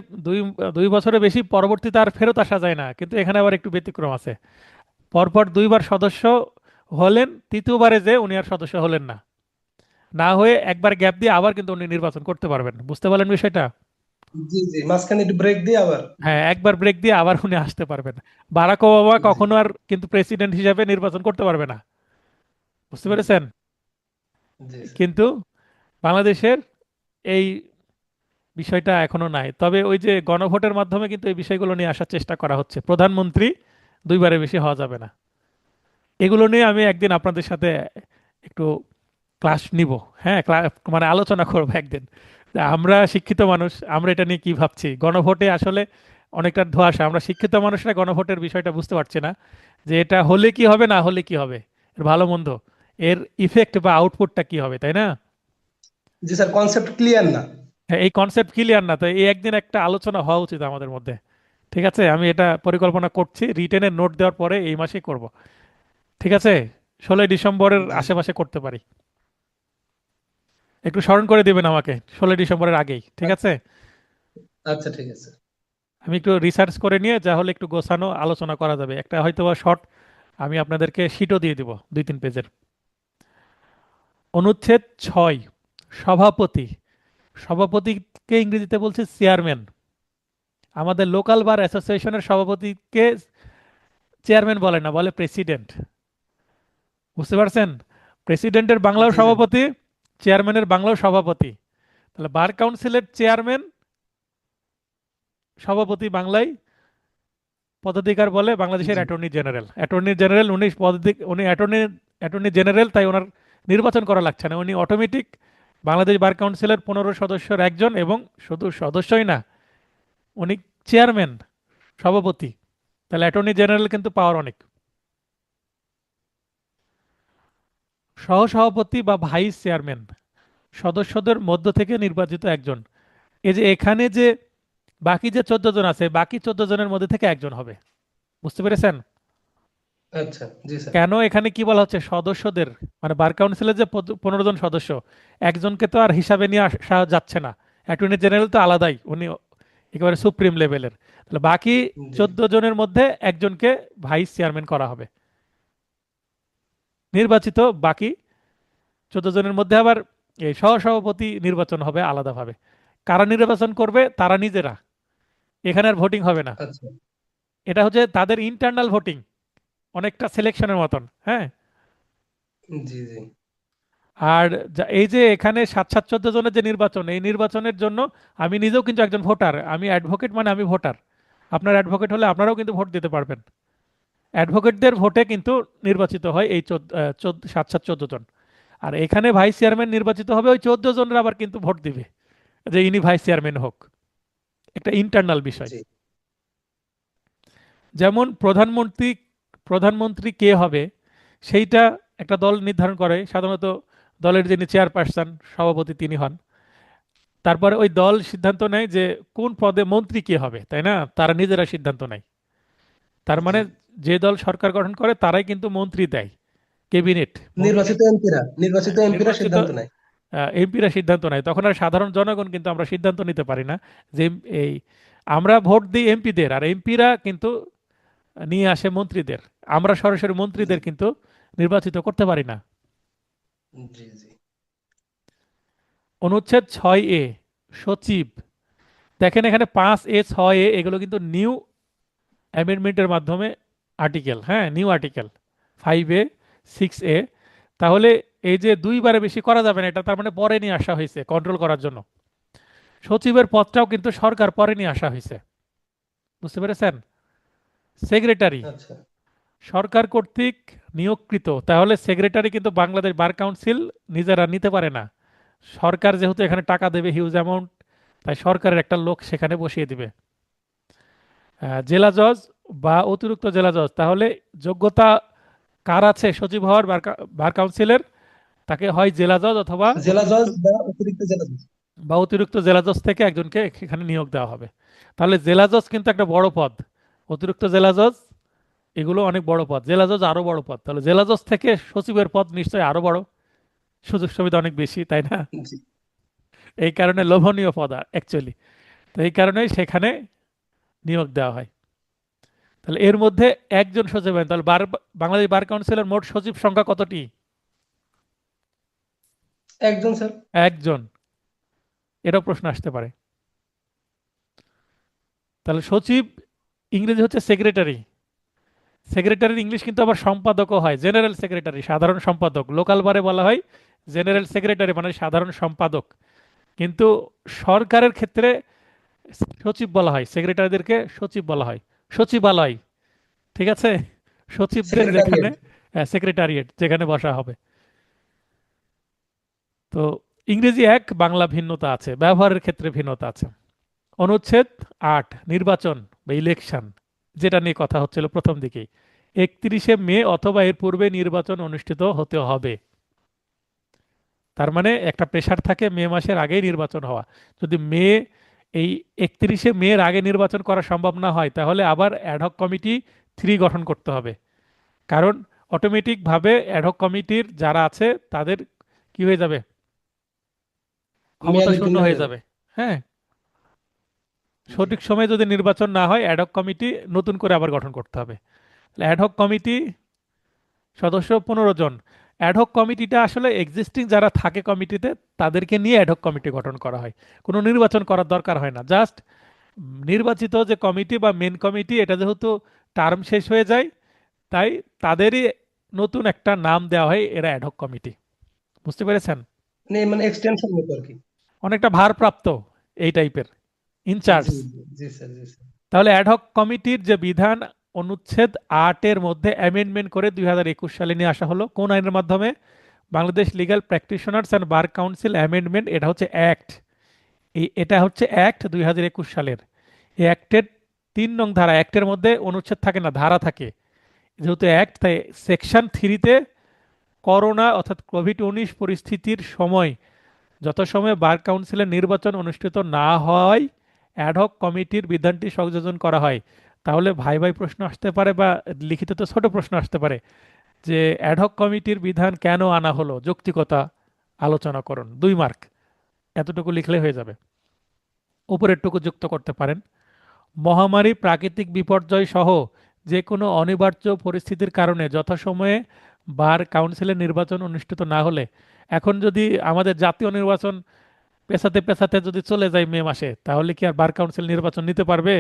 2 বছরের বেশি পরবর্তীতে আর ফেরত আসা যায় না, কিন্তু এখানে আবার একটু ব্যতিক্রম আছে। পরপর দুইবার সদস্য হলেন, তৃতীয়বারে যে উনি আর সদস্য হলেন না, না হয়ে একবার গ্যাপ দিয়ে আবার কিন্তু উনি নির্বাচন করতে পারবেন। বুঝতে পারলেন বিষয়টা? জি জি, মাঝখানে একটু ব্রেক দিয়ে আবার। হ্যাঁ, একবার ব্রেক দিয়ে আবার উনি আসতে পারবেন। বারাক ওবামা জি কখনো আর কিন্তু প্রেসিডেন্ট হিসাবে নির্বাচন করতে পারবে না। বুঝতে জি পেরেছেন? জি স্যার। কিন্তু বাংলাদেশের এই বিষয়টা এখনো নাই। তবে ওই যে গণভোটের মাধ্যমে কিন্তু এই বিষয়গুলো নিয়ে আসার চেষ্টা করা হচ্ছে। প্রধানমন্ত্রী দুইবারের বেশি হওয়া যাবে না। এগুলো নিয়ে আমি একদিন আপনাদের সাথে একটু ক্লাস নিব। হ্যাঁ, মানে আলোচনা করবো একদিন, যে আমরা শিক্ষিত মানুষ, আমরা এটা নিয়ে কি ভাবছি। গণভোটে আসলে অনেকটা ধোঁয়াশা, আমরা শিক্ষিত মানুষরা গণভোটের বিষয়টা বুঝতে পারছি না, যে এটা হলে কি হবে, না হলে কি হবে, এর ভালো মন্দ, এর ইফেক্ট বা আউটপুটটা কি হবে, তাই না? জি স্যার, কনসেপ্ট ক্লিয়ার না। হ্যাঁ, এই কনসেপ্ট ক্লিয়ার না, তো এই একদিন একটা আলোচনা হওয়া উচিত আমাদের মধ্যে। ঠিক আছে, আমি এটা পরিকল্পনা করছি, রিটেনের নোট দেওয়ার পরে এই মাসেই করব। ঠিক আছে, 16ই ডিসেম্বরের জি আশেপাশে করতে পারি। একটু স্মরণ করে দিবেন আমাকে 16ই ডিসেম্বরের আগেই, ঠিক আছে? আচ্ছা, ঠিক আছে। আমি একটু রিসার্চ করে নিয়ে যা হলে একটু গোছানো আলোচনা করা যাবে, একটা হয়তো বা শর্ট আমি আপনাদেরকে শিটও দিয়ে দিব 2-3 পেজের। অনুচ্ছেদ 6, সভাপতি। সভাপতিকে ইংরেজিতে বলছে চেয়ারম্যান। আমাদের লোকাল বার অ্যাসোসিয়েশনের সভাপতিকে চেয়ারম্যান বলে না, বলে প্রেসিডেন্ট। বুঝতে পারছেন? প্রেসিডেন্টের বাংলাও জি স্যার। সভাপতি, চেয়ারম্যানের বাংলাও সভাপতি। তাহলে বার কাউন্সিলের চেয়ারম্যান, সভাপতি বাংলায়, পদাধিকার বলে বাংলাদেশের জি অ্যাটর্নি জেনারেল। অ্যাটর্নি জেনারেল উনি উনি অ্যাটর্নি জেনারেল, তাই ওনার নির্বাচন করা লাগছে না, উনি অটোমেটিক বাংলাদেশ বার কাউন্সিলের 15 সদস্যের একজন, এবং শুধু সদস্যই না, উনি চেয়ারম্যান, সভাপতি। তাহলে অ্যাটর্নি জেনারেল কিন্তু পাওয়ার অনেক। সহসভাপতি বা ভাইস চেয়ারম্যান, সদস্যদের মধ্য থেকে নির্বাচিত একজন। এই যে এখানে যে বাকি যে 14 জন আছে, বাকি 14 জনের মধ্যে থেকে একজন হবে। বুঝতে পেরেছেন? আচ্ছা, জি স্যার। কেন এখানে কি বলা হচ্ছে সদস্যদের, মানে বার কাউন্সিলের যে 15 জন সদস্য, একজনকে তো আর হিসাবে নিয়ে আসা যাচ্ছে না। অ্যাটর্নি জেনারেল তো আলাদাই, উনি একেবারে সুপ্রিম লেভেলের। তাহলে বাকি জি 14 জনের মধ্যে একজনকে ভাইস চেয়ারম্যান করা হবে, নির্বাচিত। বাকি 14 জনের মধ্যে আবার এই সহসভাপতি নির্বাচন হবে আলাদাভাবে। কারা নির্বাচন করবে? তারা নিজেরা। এখানে আর ভোটিং হবে না। আচ্ছা। এটা হচ্ছে তাদের ইন্টারনাল ভোটিং, অনেকটা সিলেকশনের মতন। হ্যাঁ। জি জি আর এই যে এখানে 7-7-14 জনের যে নির্বাচন, এই নির্বাচনের জন্য আমি নিজেও কিন্তু একজন ভোটার, আমি অ্যাডভোকেট, মানে আমি ভোটার। আপনার অ্যাডভোকেট হলে আপনারাও কিন্তু ভোট দিতে পারবেন। অ্যাডভোকেটদের ভোটে কিন্তু নির্বাচিত হয় এই 7-7-14 জন। আর এখানে ভাইস চেয়ারম্যান নির্বাচিত হবে ওই 14 জনের, আবার কিন্তু ভোট দিবে যে ইনি ভাইস চেয়ারম্যান হোক। একটা ইন্টারনাল বিষয়। জি যেমন প্রধানমন্ত্রী, প্রধানমন্ত্রী কে হবে সেইটা একটা দল নির্ধারণ করে। সাধারণত দলের যিনি চেয়ারপারসন, সভাপতি, তিনি হন। তারপরে ওই দল সিদ্ধান্ত নেয় যে কোন পদে মন্ত্রী কে হবে, তাই না? তারা নিজেরা সিদ্ধান্ত নেয়। তার জি। মানে যে দল সরকার গঠন করে তারাই কিন্তু মন্ত্রী দেয়, ক্যাবিনেট মন্ত্রী। নির্বাচিত হ্যাঁ, এমপিরা নির্বাচিত সিদ্ধান্ত নেয়। এমপিরা সিদ্ধান্ত নেয়। তখন আর সাধারণ জনগণ কিন্তু আমরা সিদ্ধান্ত নিতে পারি না, যে এই আমরা ভোট দিই এমপিদের, আর এমপিরা কিন্তু নিয়ে আসে মন্ত্রীদের। আমরা সরাসরি জি মন্ত্রীদের কিন্তু নির্বাচিত করতে পারি না। জি জি অনুচ্ছেদ 6A, সচিব। দেখেন এখানে 5A, 6A এগুলো কিন্তু নিউ অ্যামেন্ডমেন্টের মাধ্যমে আর্টিকেল, হ্যাঁ, নিউ আর্টিকেল। 5A, 6A। তাহলে এই যে দুইবারে বেশি করা যাবে না, এটা তার মানে পরে নিয়ে আসা হয়েছে কন্ট্রোল করার জন্য। সচিবের পদটাও কিন্তু সরকার পরে নিয়ে আসা হয়েছে। বুঝতে পেরেছেন? সেক্রেটারি আচ্ছা। সরকার কর্তৃক নিয়োগকৃত, তাহলে সেক্রেটারি কিন্তু বাংলাদেশ বার কাউন্সিল নিজেরা নিতে পারে না। সরকার যেহেতু এখানে টাকা দেবে হিউজ অ্যামাউন্ট, তাই সরকারের একটা লোক সেখানে বসিয়ে দিবে। জেলা জজ বা অতিরিক্ত জেলা জজ, তাহলে যোগ্যতা কার আছে সচিব হওয়ার বার কাউন্সিলের? তাকে হয় জেলা জজ অথবা জেলা অতিরিক্ত, জজ বা অতিরিক্ত জেলা জজ। অতিরিক্ত জেলা জজ থেকে একজনকে এখানে নিয়োগ দেওয়া হবে। তাহলে জেলা জজ কিন্তু একটা বড় পদ, অতিরিক্ত জেলা জজ, এগুলো অনেক বড় পদ। জেলা জজ আরো বড় পদ। তাহলে জেলা জজ থেকে সচিবের পদ নিশ্চয়ই আরো বড়, সুযোগ সুবিধা অনেক বেশি, তাই না? জি এই কারণে লোভনীয় পদ অ্যাকচুয়ালি। তো এই কারণেই সেখানে নিয়োগ দেওয়া হয়। তাহলে এর মধ্যে একজন সচিব হবেন, তাহলে বাংলাদেশ বার কাউন্সিলের মোট সচিব সংখ্যা কতটি? একজন স্যার। একজন। এটাও প্রশ্ন আসতে পারে। তাহলে সচিব ইংরেজি হচ্ছে সেক্রেটারি। সেক্রেটারির ইংলিশ কিন্তু আবার সম্পাদকও হয়, জেনারেল সেক্রেটারি, সাধারণ সম্পাদক। লোকাল বারে বলা হয় জেনারেল সেক্রেটারি, মানে সাধারণ সম্পাদক। কিন্তু সরকারের ক্ষেত্রে সচিব বলা হয়, সেক্রেটারিদেরকে সচিব বলা হয়, সচিবালয়। ঠিক আছে, সচিবদের যেখানে, সেক্রেটারিয়েট। সেক্রেটারিয়েট যেখানে বসা হবে। তো ইংরেজি এক, বাংলা ভিন্নতা আছে, ব্যবহারের ক্ষেত্রে ভিন্নতা আছে। অনুচ্ছেদ ৮, নির্বাচন বা ইলেকশন, যেটা নিয়ে কথা হচ্ছিল প্রথম দিকেই। 31শে মে অথবা এর পূর্বে নির্বাচন অনুষ্ঠিত হতে হবে। তার মানে একটা প্রেশার থাকে মে মাসের আগেই নির্বাচন হওয়া। যদি এই 31শে মে এর আগে নির্বাচন করা সম্ভব না হয়, তাহলে আবার অ্যাডহক কমিটি 3 গঠন করতে হবে। কারণ অটোমেটিক ভাবে অ্যাডহক কমিটির যারা আছে তাদের কি হয়ে যাবে, ক্ষমতা মেয়াদ শূন্য উত্তীর্ণ হয়ে হয়ে যাবে। যাবে। হ্যাঁ, জি। সঠিক সময়ে যদি নির্বাচন না হয়, অ্যাডহক কমিটি নতুন করে আবার গঠন করতে হবে। অ্যাডহক কমিটি সদস্য 15 জন। অ্যাডহক কমিটিটা আসলে এক্সিস্টিং যারা থাকে কমিটিতে তাদেরকে নিয়ে অ্যাডহক কমিটি গঠন করা হয়। কোনো নির্বাচন করার দরকার হয় না। জাস্ট নির্বাচিত যে কমিটি বা মেন কমিটি, এটা যেহেতু টার্ম শেষ হয়ে যায়, তাই তাদেরই নতুন একটা নাম দেওয়া হয়, এরা অ্যাডহক কমিটি। বুঝতে পেরেছেন? মানে এক্সটেনশন মতো আর কি। অনেকটা ভারপ্রাপ্ত এই টাইপের, ইনচার্জ। জি জি জি স্যার, জি স্যার। তাহলে অ্যাডহক কমিটির যে বিধান অনুচ্ছেদ 8-এর মধ্যে অ্যামেন্ডমেন্ট করে 2021 সালে নিয়ে আসা হলো। কোন আইনের মাধ্যমে? Bangladesh legal practitioners and bar council amendment. এটা হচ্ছে অ্যাক্ট। এটা হচ্ছে অ্যাক্ট 2021 সালের। এই অ্যাক্টের 3 নং ধারা, অ্যাক্টের মধ্যে অনুচ্ছেদ থাকে না, ধারা থাকে। যেহেতু অ্যাক্ট, তাই সেকশন 3-তে করোনা অর্থাৎ কোভিড-19 পরিস্থিতির সময় যথাসময়ে বার কাউন্সিলের নির্বাচন অনুষ্ঠিত না হয়, অ্যাডহক কমিটির বিধানটি সংযোজন করা হয়। তাহলে ভাই ভাই প্রশ্ন আসতে পারে, বা লিখিত তো ছোট প্রশ্ন আসতে পারে, যে অ্যাডহক কমিটির বিধান কেন আনা হলো, যৌক্তিকতা আলোচনা করুন। 2 মার্ক, এতটুকু লিখলে হয়ে যাবে। উপরেরটুকু যুক্ত করতে পারেন। মহামারী, প্রাকৃতিক বিপর্যয় সহ যে কোনো অনিবার্য পরিস্থিতির কারণে যথাসময়ে বার কাউন্সিলের নির্বাচন অনুষ্ঠিত না হলে, এখন যদি আমাদের জাতীয় নির্বাচন পেছাতে পেছাতে যদি চলে যায় মে মাসে, তাহলে কি আর বার কাউন্সিল নির্বাচন নিতে পারবে?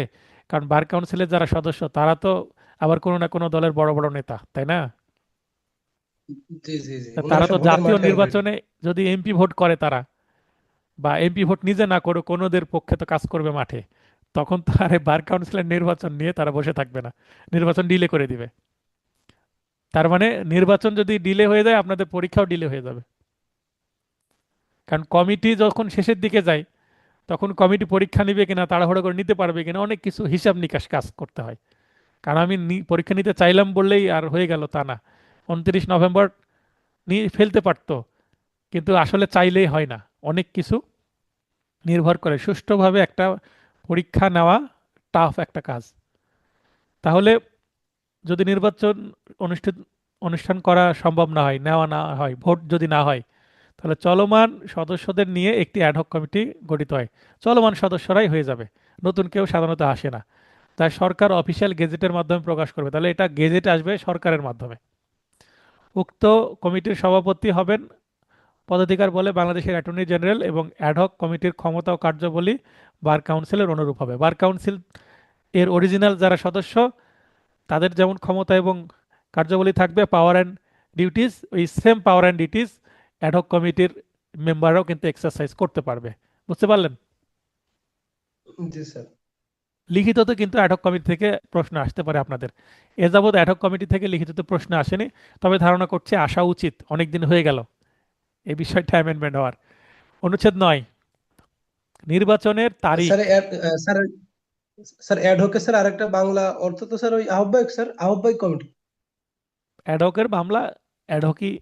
কারণ বার কাউন্সিলের যারা সদস্য তারা তো আবার কোনো না কোনো দলের বড় বড় নেতা, তাই না? জি জি জি, তা ওনারা তারা তো সব ভোটের জাতীয় মাঠে অলরেডি। নির্বাচনে যদি এমপি ভোট করে তারা, বা এমপি ভোট নিজে না করে কোনোদের পক্ষে তো কাজ করবে মাঠে, তখন তো আর এই বার কাউন্সিলের নির্বাচন নিয়ে তারা বসে থাকবে না, নির্বাচন ডিলে করে দিবে। তার মানে নির্বাচন যদি ডিলে হয়ে যায়, আপনাদের পরীক্ষাও ডিলে হয়ে যাবে। কারণ কমিটি যখন শেষের দিকে যায়, তখন কমিটি পরীক্ষা নিবে কিনা, তাড়াহুড়ো করে নিতে পারবে কিনা, অনেক কিছু হিসাব নিকাশ কাজ করতে হয়। কারণ আমি পরীক্ষা নিতে চাইলাম বললেই আর হয়ে গেল তা না। 29 নভেম্বর নিয়ে ফেলতে পারতো, কিন্তু আসলে চাইলেই হয় না। অনেক কিছু নির্ভর করে, সুষ্ঠুভাবে একটা পরীক্ষা নেওয়া টাফ একটা কাজ। তাহলে যদি নির্বাচন অনুষ্ঠিত অনুষ্ঠান করা সম্ভব না হয়, নেওয়া না হয়, ভোট যদি না হয়, তাহলে চলমান সদস্যদের নিয়ে একটি অ্যাডহক কমিটি গঠিত হয়। চলমান সদস্যরাই হয়ে যাবে, নতুন কেউ সাধারণত আসে না। তাই সরকার অফিসিয়াল গেজেটের মাধ্যমে প্রকাশ করবে। তাহলে এটা গেজেট আসবে সরকারের মাধ্যমে। উক্ত কমিটির সভাপতি হবেন পদাধিকার বলে বাংলাদেশের অ্যাটর্নি জেনারেল, এবং অ্যাডহক কমিটির ক্ষমতা ও কার্যাবলী বার কাউন্সিলের অনুরূপ হবে। বার কাউন্সিল এর অরিজিনাল যারা সদস্য, তাদের যেমন ক্ষমতা এবং কার্যাবলী থাকবে, পাওয়ার অ্যান্ড ডিউটিস, ওই same power and duties ad hoc কমিটির মেম্বাররাও কিন্তু এক্সারসাইজ করতে পারবে। বুঝতে পারলেন? জি স্যার। লিখিততে কিন্তু অ্যাডহক কমিটি থেকে প্রশ্ন আসতে পারে আপনাদের। এ যাবৎ অ্যাডহক কমিটি থেকে লিখিততে প্রশ্ন আসেনি, তবে ধারণা করছে আসা উচিত, অনেক দিন হয়ে গেল এই বিষয়টা অ্যামেন্ডমেন্ট হওয়ার। অনুচ্ছেদ 9, নির্বাচনের তারিখ। স্যার স্যার, স্যার অ্যাডহকে স্যার আরেকটা বাংলা অর্থ তো স্যার ওই আহ্বায়ক স্যার, আহ্বায়ক কমিটি। অ্যাডহকের বাংলা অ্যাডহকই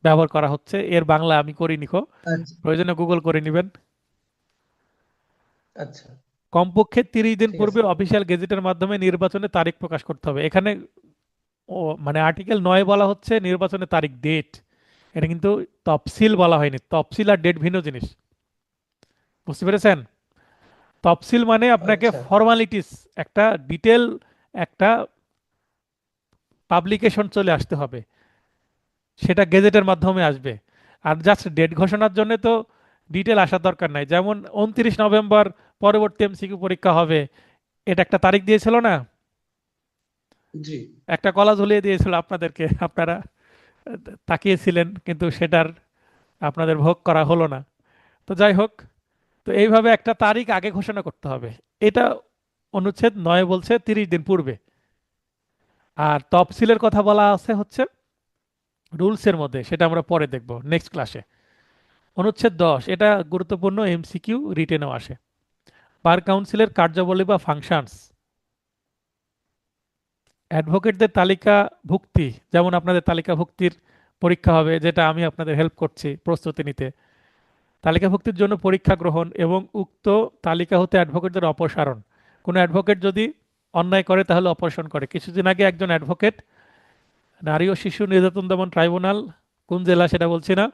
ব্যবহার করা হচ্ছে, এর বাংলা আমি করিনি খো, আচ্ছা প্রয়োজনে গুগল করে নেবেন। আচ্ছা। কমপক্ষে 30 দিন ঠিক আছে। পূর্বে অফিসিয়াল গেজেটের মাধ্যমে নির্বাচনের তারিখ প্রকাশ করতে হবে। এখানে মানে আর্টিকেল 9 বলা হচ্ছে নির্বাচনের তারিখ, ডেট। এটা কিন্তু তফসিল বলা হয়নি। তফসিল আর ডেট ভিন্ন জিনিস। বুঝতে পেরেছেন? তফসিল মানে আপনাকে আচ্ছা ফর্মালিটিস, একটা ডিটেল, একটা পাবলিকেশন চলে আসতে হবে, সেটা গেজেটের মাধ্যমে আসবে। আর জাস্ট ডেট ঘোষণার জন্য তো ডিটেল আসার দরকার নাই। যেমন 29 নভেম্বর পরবর্তী এমসিকিউ পরীক্ষা হবে, এটা একটা তারিখ দিয়েছিল না, জি একটা কলা ঝুলিয়ে দিয়েছিল আপনাদেরকে, আপনারা তাকিয়েছিলেন, কিন্তু সেটার আপনাদের ভোগ করা হলো না। তো যাই হোক, তো এইভাবে একটা তারিখ আগে ঘোষণা করতে হবে। এটা অনুচ্ছেদ 9 বলছে 30 দিন পূর্বে। আর তফসিলের কথা বলা আছে হচ্ছে রুলসের মধ্যে, সেটা আমরা পরে দেখব নেক্সট ক্লাসে। অনুচ্ছেদ 10, এটা গুরুত্বপূর্ণ, এমসিকিউ রিটেনেও আসে। বার কাউন্সিলের কার্যাবলী বা ফাংশনস। অ্যাডভোকেটদের তালিকাভুক্তি, যেমন আপনাদের তালিকাভুক্তির পরীক্ষা হবে, যেটা আমি আপনাদের হেল্প করছি প্রস্তুতি নিতে। তালিকাভুক্তির জন্য পরীক্ষা গ্রহণ এবং উক্ত তালিকা হতে অ্যাডভোকেটদের অপসারণ। কোনো অ্যাডভোকেট যদি অন্যায় করে তাহলে অপসারণ করে। কিছুদিন আগে একজন অ্যাডভোকেট, নারী ও শিশু নির্যাতন দমন ট্রাইব্যুনাল, কোন জেলা সেটা বলছি না,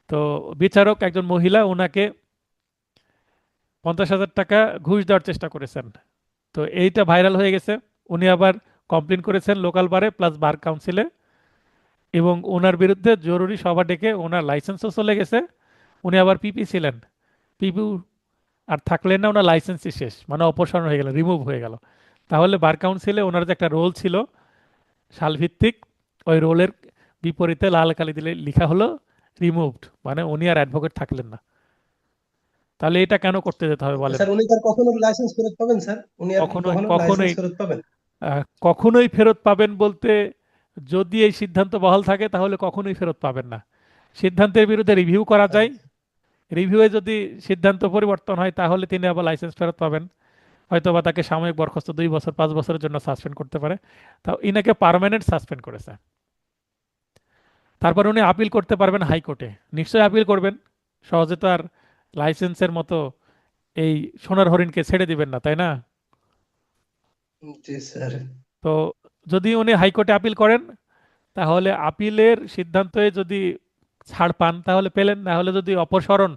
তো বিচারক একজন মহিলা, ওনাকে 50,000 টাকা ঘুষ দেওয়ার চেষ্টা করেছেন। তো এইটা ভাইরাল হয়ে গেছে। উনি আবার কমপ্লেন করেছেন লোকাল বারে প্লাস বার কাউন্সিলে, এবং ওনার বিরুদ্ধে জরুরি সভা ডেকে ওনার লাইসেন্সও চলে গেছে। উনি আবার পিপি ছিলেন, পিপি আর থাকলেন না, ওনার লাইসেন্সই শেষ, মানে অপসারণ হয়ে গেল, রিমুভ হয়ে গেল। তাহলে বার কাউন্সিলে ওনার যে একটা রোল ছিল সালভিত্তিক, ওই রোলের বিপরীতে লাল কালি দিলে লিখা হলো রিমুভড, মানে উনি আর অ্যাডভোকেট থাকলেন না। তাহলে এটা কেন করতে যেতে হবে বলেন? স্যার, উনি তার কখনো লাইসেন্স ফেরত পাবেন স্যার? উনি আর কি কখনোই কখনো লাইসেন্স কখনোই ফেরত পাবেন? কখনোই ফেরত পাবেন বলতে, যদি এই সিদ্ধান্ত বহাল থাকে তাহলে কখনোই ফেরত পাবেন না। সিদ্ধান্তের বিরুদ্ধে রিভিউ করা যায়, রিভিউয়ে যদি সিদ্ধান্ত পরিবর্তন হয় তাহলে তিনি আবার লাইসেন্স ফেরত পাবেন। হয়তো বা তাকে সাময়িক বরখাস্ত 2 বছর 5 বছরের জন্য সাসপেন্ড করতে পারে। তাও ইনাকে পার্মানেন্ট সাসপেন্ড করেছে। তারপর উনি আপিল করতে পারবেন হাইকোর্টে, নিশ্চয়ই আপিল করবেন, সহজে তো আর লাইসেন্সের মতো এই সোনার হরিণকে ছেড়ে দিবেন না, তাই না? জি স্যার। তো যদি উনি হাইকোর্টে আপিল করেন, তাহলে আপিলের সিদ্ধান্তে যদি ছাড় পান তাহলে পেলেন, না হলে যদি অপসারণ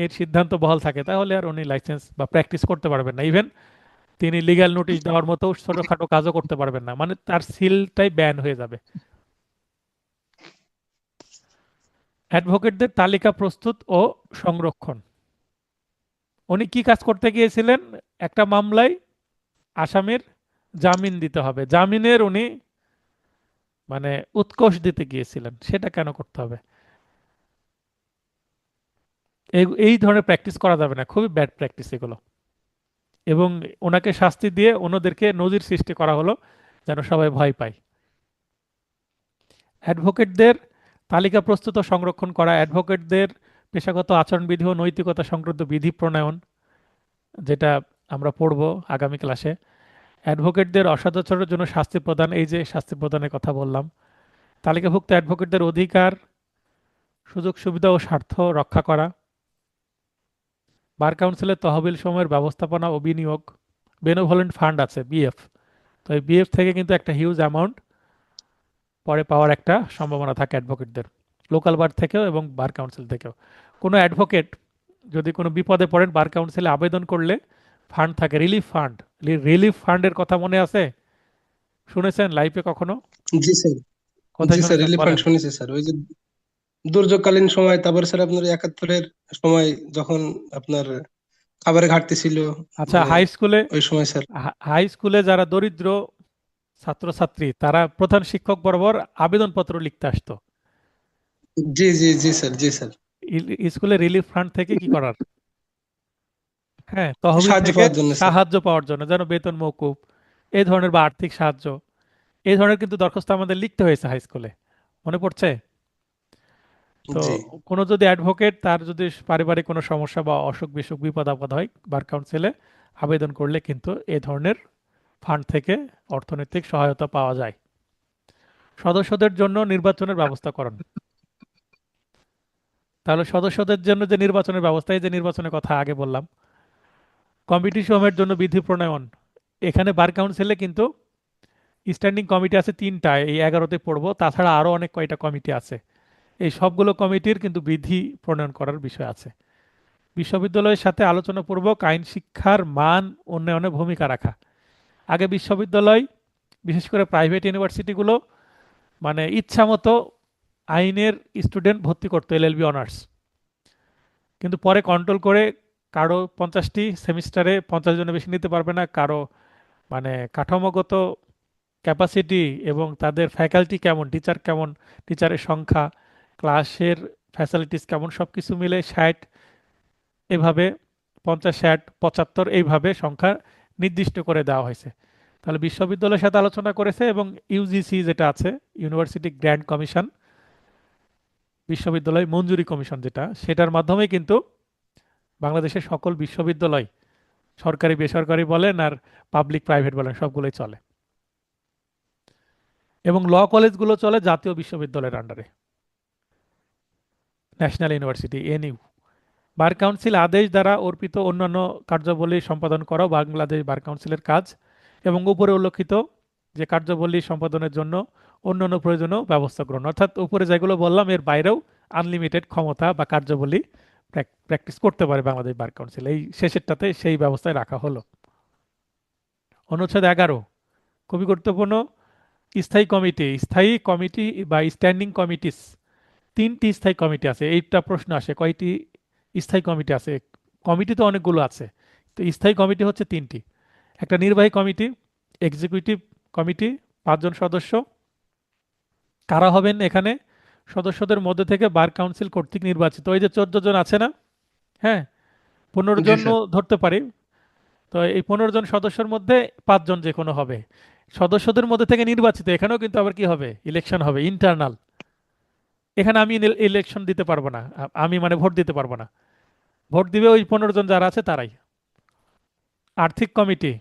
এর সিদ্ধান্ত বহাল থাকে তাহলে আর উনি লাইসেন্স বা প্র্যাকটিস করতে পারবেন না। ইভেন তিনি লিগ্যাল নোটিশ দেওয়ার মতো ছোটখাটো কাজও করতে পারবেন না, মানে তার সিলটাই ব্যান হয়ে যাবে। অ্যাডভোকেটদের তালিকা প্রস্তুত ও সংরক্ষণ। উনি কি কাজ করতে গিয়েছিলেন? একটা মামলায় আসামির জামিন দিতে হবে, জামিনের উনি মানে উৎকোষ দিতে গিয়েছিলেন, সেটা কেন করতে হবে? এই এই ধরনের প্র্যাকটিস করা যাবে না, খুবই ব্যাড প্র্যাকটিস এগুলো। এবং ওনাকে শাস্তি দিয়ে অন্যদেরকে নজির সৃষ্টি করা হলো, যেন সবাই ভয় পায়। অ্যাডভোকেটদের তালিকা প্রস্তুত ও সংরক্ষণ করা, অ্যাডভোকেটদের পেশাগত আচরণবিধি ও নৈতিকতা সংক্রান্ত বিধি প্রণয়ন, যেটা আমরা পড়ব আগামী ক্লাসে। অ্যাডভোকেটদের অসদাচরণের জন্য শাস্তি প্রদান, এই যে শাস্তি প্রদানের কথা বললাম। তালিকাভুক্ত অ্যাডভোকেটদের অধিকার, সুযোগ সুবিধা ও স্বার্থ রক্ষা করা। বার কাউন্সিলের তহবিল সময়ের ব্যবস্থাপনা ও বিনিয়োগ। বেনোভলেন্ট ফান্ড আছে, বিএফ। তো এই বিএফ থেকে কিন্তু একটা হিউজ অ্যামাউন্ট পরে পাওয়ার একটা সম্ভাবনা থাকে অ্যাডভোকেটদের, লোকাল বার থেকেও এবং বার কাউন্সিল থেকেও। কোনো অ্যাডভোকেট যদি কোনো বিপদে পড়েন, বার কাউন্সিলে আবেদন করলে ফান্ড থাকে, রিলিফ ফান্ড। রিলিফ ফান্ডের কথা মনে আছে? শুনেছেন লাইফে কখনো? জি স্যার। কোথায় জি স্যার, শুনেছেন রিলিফ ফান্ড বলেন? শুনেছি স্যার। ওই যে দুর্যোগকালীন সময়, তারপর স্যার আপনার 71-এর সময়, যখন আপনার খাবারের ঘাটতি ছিল, আচ্ছা, মানে হাই স্কুলে, ওই সময় স্যার। হাই স্কুলে যারা দরিদ্র ছাত্রছাত্রী তারা প্রধান শিক্ষক বরাবর আবেদনপত্র লিখতে আসতো। জি জি জি স্যার, জি স্যার। স্কুলে রিলিফ ফান্ড থেকে কি করার, হ্যাঁ, তহবিল সাহায্য থেকে পাওয়ার জন্য স্যার। সাহায্য পাওয়ার জন্য, যেন বেতন মওকুফ, এই ধরনের বা আর্থিক সাহায্য, এই ধরনের কিন্তু দরখাস্ত আমাদের লিখতে হয়েছে হাই স্কুলে, মনে পড়ছে? তো জি কোনো যদি অ্যাডভোকেট, তার যদি পারিবারিক কোনো সমস্যা বা অসুখ বিসুখ বিপদ আপদ হয়, বার কাউন্সিলে আবেদন করলে কিন্তু এই ধরনের ফান্ড থেকে অর্থনৈতিক সহায়তা পাওয়া যায়। সদস্যদের জন্য নির্বাচনের ব্যবস্থাকরণ। তাহলে সদস্যদের জন্য যে নির্বাচনের ব্যবস্থা, এই যে নির্বাচনের কথা আগে বললাম। কমিটি সমূহের জন্য বিধি প্রণয়ন। এখানে বার কাউন্সিলে কিন্তু স্ট্যান্ডিং কমিটি আছে 3টা, এই 11তে পড়বো, তাছাড়া আরও অনেক কয়টা কমিটি আছে। এই সবগুলো কমিটির কিন্তু বিধি প্রণয়ন করার বিষয় আছে। বিশ্ববিদ্যালয়ের সাথে আলোচনাপূর্বক আইন শিক্ষার মান উন্নয়নে ভূমিকা রাখা। আগে বিশ্ববিদ্যালয় বিশেষ করে প্রাইভেট ইউনিভার্সিটিগুলো মানে ইচ্ছা মতো আইনের স্টুডেন্ট ভর্তি করতো এলএলবি অনার্স, কিন্তু পরে কন্ট্রোল করে কারো 50টি সেমিস্টারে 50 জনের বেশি নিতে পারবে না, কারো মানে কাঠামোগত ক্যাপাসিটি এবং তাদের ফ্যাকাল্টি কেমন, টিচার কেমন, টিচারের সংখ্যা, ক্লাসের ফ্যাসিলিটিস কেমন, সব কিছু মিলে 60 এভাবে 50, 60, 75 এইভাবে সংখ্যা নির্দিষ্ট করে দেওয়া হয়েছে। তাহলে বিশ্ববিদ্যালয়ের সাথে আলোচনা করেছে এবং ইউজিসি যেটা আছে, ইউনিভার্সিটি গ্র্যান্ট কমিশন, বিশ্ববিদ্যালয় মঞ্জুরি কমিশন যেটা, সেটার মাধ্যমে কিন্তু বাংলাদেশের সকল বিশ্ববিদ্যালয়, সরকারি বেসরকারি বলেন আর পাবলিক প্রাইভেট বলেন, সবগুলোই চলে। এবং ল কলেজগুলো চলে জাতীয় বিশ্ববিদ্যালয়ের আন্ডারে, national university NU. Bar council আদেশ দ্বারা অর্পিত অন্যান্য কার্যাবলী সম্পাদন করা বাংলাদেশ বার কাউন্সিলের কাজ, এবং উপরে উল্লেখিত যে কার্যাবলী সম্পাদনের জন্য অন্যান্য প্রয়োজনীয় ব্যবস্থা গ্রহণ, অর্থাৎ উপরে যেগুলো বললাম এর বাইরেও আনলিমিটেড ক্ষমতা বা কার্যাবলী প্র্যাকটিস করতে পারে বাংলাদেশ বার কাউন্সিল। এই শেষেরটাতে সেই ব্যবস্থায় রাখা হলো। অনুচ্ছেদ 11 খুবই গুরুত্বপূর্ণ। স্থায়ী কমিটি বা স্ট্যান্ডিং কমিটিস, 3টি স্থায়ী কমিটি আছে। এইটা প্রশ্ন আসে, কয়টি স্থায়ী কমিটি আছে? কমিটি তো অনেকগুলো আছে, তো স্থায়ী কমিটি হচ্ছে 3টি। একটা নির্বাহী কমিটি, এক্সিকিউটিভ কমিটি, 5 জন সদস্য। কারা হবেন এখানে? সদস্যদের মধ্যে থেকে বার কাউন্সিল কর্তৃক নির্বাচিত। ওই যে 14 জন আছে না, হ্যাঁ, 15 জি জনও স্যার। ধরতে পারি। তো এই 15 জন সদস্যের মধ্যে 5 জন যে কোনো হবে সদস্যদের মধ্যে থেকে নির্বাচিত। এখানেও কিন্তু আবার কি হবে? ইলেকশন হবে, ইন্টারনাল। এখানে আমি ইলেকশন দিতে পারবো না, আমি মানে ভোট দিতে পারবো না। ভোট দিবে ওই 15 জন যারা আছে তারাই। আর্থিক কমিটি,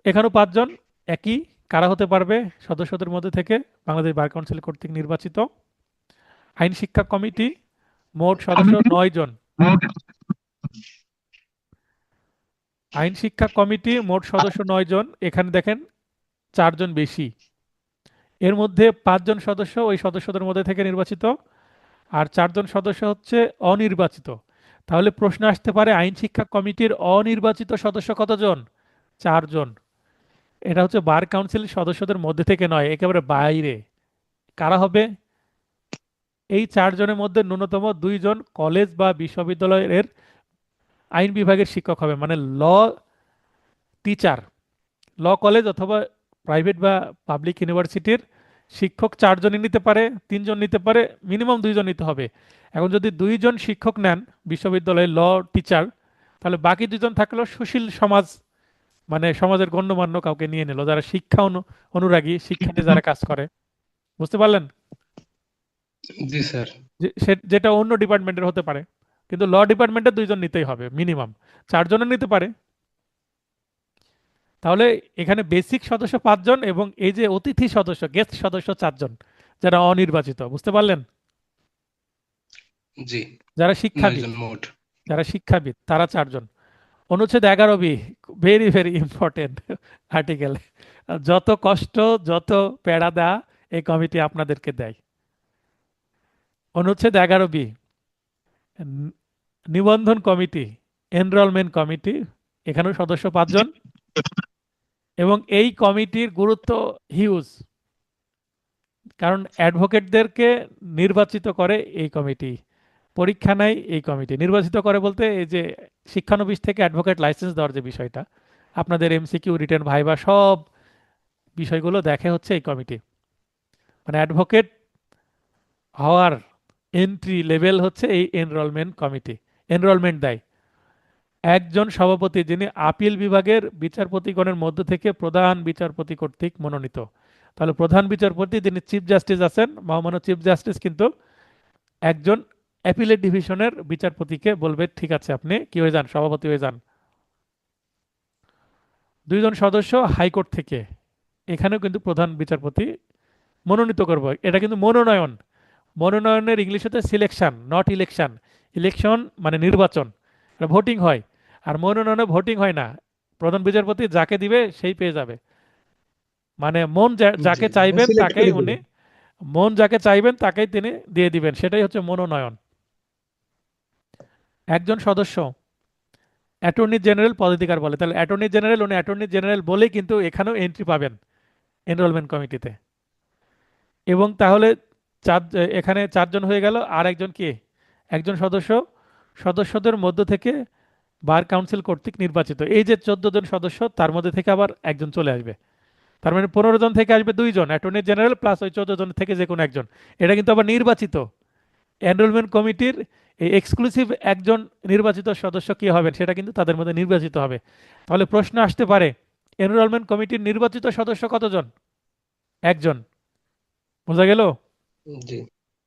এখানেও 5 জন একই। কারা হতে পারবে? সদস্যদের মধ্যে থেকে বাংলাদেশ বার কাউন্সিল কর্তৃক নির্বাচিত। আইন শিক্ষা কমিটি, মোট সদস্য 9 জন। আইন শিক্ষা কমিটি মোট সদস্য 9 জন। এখানে দেখেন 4 জন বেশি। এর মধ্যে 5 জন সদস্য ওই সদস্যদের মধ্যে থেকে নির্বাচিত, আর 4 জন সদস্য হচ্ছে অনির্বাচিত। তাহলে প্রশ্ন আসতে পারে আইন শিক্ষা কমিটির অনির্বাচিত সদস্য কতজন? 4 জন। এটা হচ্ছে বার কাউন্সিল সদস্যদের মধ্যে থেকে নয়, একেবারে বাইরে। কারা হবে? এই 4 জনের মধ্যে ন্যূনতম 2 জন কলেজ বা বিশ্ববিদ্যালয়ের আইন বিভাগের শিক্ষক হবে, মানে ল টিচার। ল কলেজ অথবা প্রাইভেট বা পাবলিক ইউনিভার্সিটির শিক্ষক 4 জনই নিতে পারে, 3 জন নিতে পারে, মিনিমাম 2 জন নিতে হবে। এখন যদি 2 জন শিক্ষক নেন বিশ্ববিদ্যালয়ে ল টিচার, তাহলে বাকি 2 জন থাকলো সুশীল সমাজ, মানে সমাজের গণ্যমান্য কাউকে নিয়ে নিল, যারা শিক্ষা অনুরাগী, শিক্ষা নিয়ে যারা কাজ করে। বুঝতে পারলেন? জি স্যার। যেটা অন্য ডিপার্টমেন্টের হতে পারে, কিন্তু ল ডিপার্টমেন্টে 2 জন নিতেই হবে মিনিমাম। 4 জনও নিতে পারে। তাহলে এখানে বেসিক সদস্য 5 জন এবং এই যে অতিথি সদস্য, গেস্ট সদস্য 4 জন, যারা অনির্বাচিত। বুঝতে পারলেন? জি। যারা 9 শিক্ষাবিদ, জন মোট। তারা 4 জন। অনুচ্ছেদ 11B, very very important article. যত কষ্ট, যত পেড়া দেয়া এই কমিটি আপনাদেরকে দেয়। অনুচ্ছেদ 11B, নিবন্ধন কমিটি, এনরোলমেন্ট কমিটি, এখানেও সদস্য 5 জন। এবং এই কমিটির গুরুত্ব হিউজ, কারণ অ্যাডভোকেটদেরকে নির্বাচিত করে এই কমিটি, পরীক্ষা নেয় এই কমিটি। নির্বাচিত করে বলতে এই যে শিক্ষানবিশ থেকে অ্যাডভোকেট লাইসেন্স দেওয়ার যে বিষয়টা, আপনাদের এমসিকিউ, রিটেন, ভাইবা সব বিষয়গুলো দেখে হচ্ছে এই কমিটি। মানে অ্যাডভোকেট হওয়ার এন্ট্রি লেভেল হচ্ছে এই এনরোলমেন্ট কমিটি, এনরোলমেন্ট দেয়। একজন সভাপতি, যিনি আপিল বিভাগের বিচারপতিগণের মধ্য থেকে প্রধান বিচারপতি কর্তৃক মনোনীত। তাহলে প্রধান বিচারপতি, যিনি চিফ জাস্টিস আছেন, মহামান্য চিফ জাস্টিস কিন্তু একজন অ্যাপিলেট ডিভিশনের বিচারপতিকে বলবে ঠিক আছে আপনি কি হয়ে যান, সভাপতি হয়ে যান। 2 জন সদস্য হাইকোর্ট থেকে, এখানেও কিন্তু প্রধান বিচারপতি মনোনীত করব। এটা কিন্তু মনোনয়ন। মনোনয়নের ইংলিশ হচ্ছে সিলেকশন, নট ইলেকশন। ইলেকশন মানে নির্বাচন, ভোটিং হয়। আর মনোনয়নে ভোটিং হয় না, প্রধান বিচারপতি যাকে দিবে সেই পেয়ে যাবে। মানে যাকে জি, চাইবেন সিলেক্ট তাকেই করে উনি, দিবেন। যাকে চাইবেন তাকেই তিনি দিয়ে দিবেন, সেটাই হচ্ছে মনোনয়ন। একজন সদস্য অ্যাটর্নি জেনারেল পদাধিকার বলে, তাহলে অ্যাটর্নি জেনারেল, উনি অ্যাটর্নি জেনারেল বলেই কিন্তু এখানেও এন্ট্রি পাবেন এনরোলমেন্ট কমিটিতে। এবং তাহলে চার, এখানে চারজন হয়ে গেল, আর একজন কি, একজন সদস্য সদস্যদের মধ্য থেকে বার কাউন্সিল কর্তৃক নির্বাচিত। এই যে 14 জন সদস্য, তার মধ্যে থেকে আবার একজন চলে আসবে, তার মানে 15 জন থেকে আসবে 2 জন, অ্যাটর্নি জেনারেল প্লাস ওই 14 জন থেকে যে কোনো একজন। এটা কিন্তু আবার নির্বাচিত। এনরোলমেন্ট কমিটির এই এক্সক্লুসিভ একজন নির্বাচিত সদস্য কি হবেন, সেটা কিন্তু তাদের মধ্যে নির্বাচিত হবে। তাহলে প্রশ্ন আসতে পারে, এনরোলমেন্ট কমিটির নির্বাচিত সদস্য কতজন? একজন। বোঝা গেল? জি জি,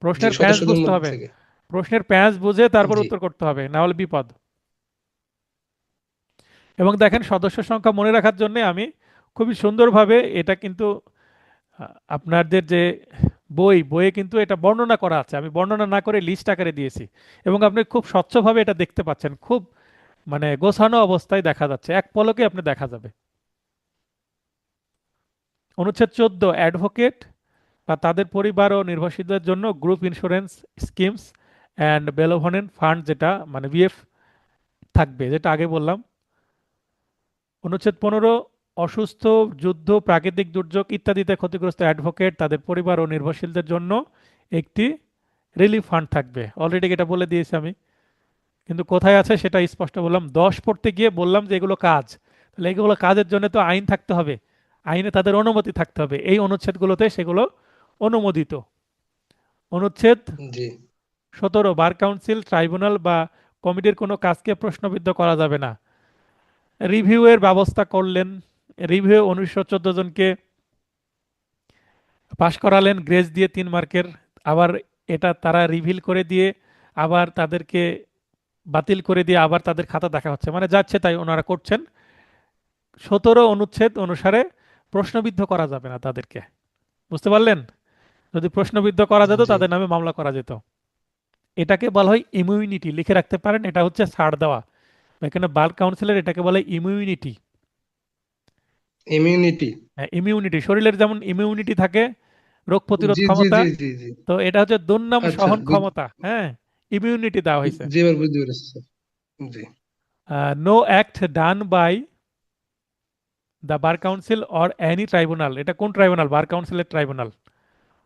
প্রশ্নের প্যাঁচ সদস্যদের বুঝতে মধ্যে হবে, থেকে। প্রশ্নের প্যাঁচ বুঝে তারপর জি উত্তর করতে হবে, না হলে বিপদ। এবং দেখেন, সদস্য সংখ্যা মনে রাখার জন্য আমি খুবই সুন্দরভাবে এটা কিন্তু আপনাদের যে বইয়ে কিন্তু এটা বর্ণনা করা আছে, আমি বর্ণনা না করে লিস্ট আকারে দিয়েছি। এবং আপনি খুব স্বচ্ছভাবে এটা দেখতে পাচ্ছেন, খুব মানে গোছানো অবস্থায় দেখা যাচ্ছে, এক পলকে আপনি দেখা যাবে। অনুচ্ছেদ 14, অ্যাডভোকেট বা তাদের পরিবার ও নির্ভরশীলদের জন্য group insurance schemes and benevolent fund, যেটা মানে বিএফ থাকবে, যেটা আগে বললাম। অনুচ্ছেদ 15, অসুস্থ, যুদ্ধ, প্রাকৃতিক দুর্যোগ ইত্যাদিতে ক্ষতিগ্রস্ত অ্যাডভোকেট, তাদের পরিবার ও নির্ভরশীলদের জন্য একটি রিলিফ ফান্ড থাকবে। অলরেডি এটা বলে দিয়েছি আমি, কিন্তু কোথায় আছে সেটা স্পষ্ট বললাম। 10 পড়তে গিয়ে বললাম যে এগুলো কাজ, তাহলে এগুলো কাজের জন্য তো আইন থাকতে হবে, আইনে তাদের অনুমতি থাকতে হবে, এই অনুচ্ছেদগুলোতে সেগুলো অনুমোদিত। অনুচ্ছেদ জি 17, বার কাউন্সিল, ট্রাইব্যুনাল বা কমিটির কোনো কাজকে প্রশ্নবিদ্ধ করা যাবে না। রিভিউয়ের ব্যবস্থা করলেন, রিভিউ 1914 জনকে পাশ করালেন গ্রেস দিয়ে 3 মার্কের। আবার এটা তারা রিভিল করে দিয়ে আবার তাদেরকে বাতিল করে দিয়ে আবার তাদের খাতা দেখা হচ্ছে, মানে যাচ্ছে তাই ওনারা করছেন। 17 অনুচ্ছেদ অনুসারে প্রশ্নবিদ্ধ করা যাবে না তাদেরকে। বুঝতে পারলেন? যদি প্রশ্নবিদ্ধ করা যেত জি তাদের নামে মামলা করা যেত। এটাকে বলা হয় ইমিউনিটি, লিখে রাখতে পারেন, এটা হচ্ছে ছাড় দেওয়া। এখানে বার কাউন্সিলের এটাকে বলে ইমিউনিটি। ইমিউনিটি। হ্যাঁ, ইমিউনিটি, শরীরের যেমন ইমিউনিটি থাকে, রোগ প্রতিরোধ জি জি ক্ষমতা, জি জি জি। তো এটা হচ্ছে দুর্নাম আচ্ছা সহন ক্ষমতা। হ্যাঁ, ইমিউনিটি দেওয়া হয়েছে। জি, এবার বুঝতে পেরেছি স্যার। জি no act done by the bar council or any tribunal, এটা কোন ট্রাইব্যুনাল? বার কাউন্সিলের ট্রাইব্যুনাল।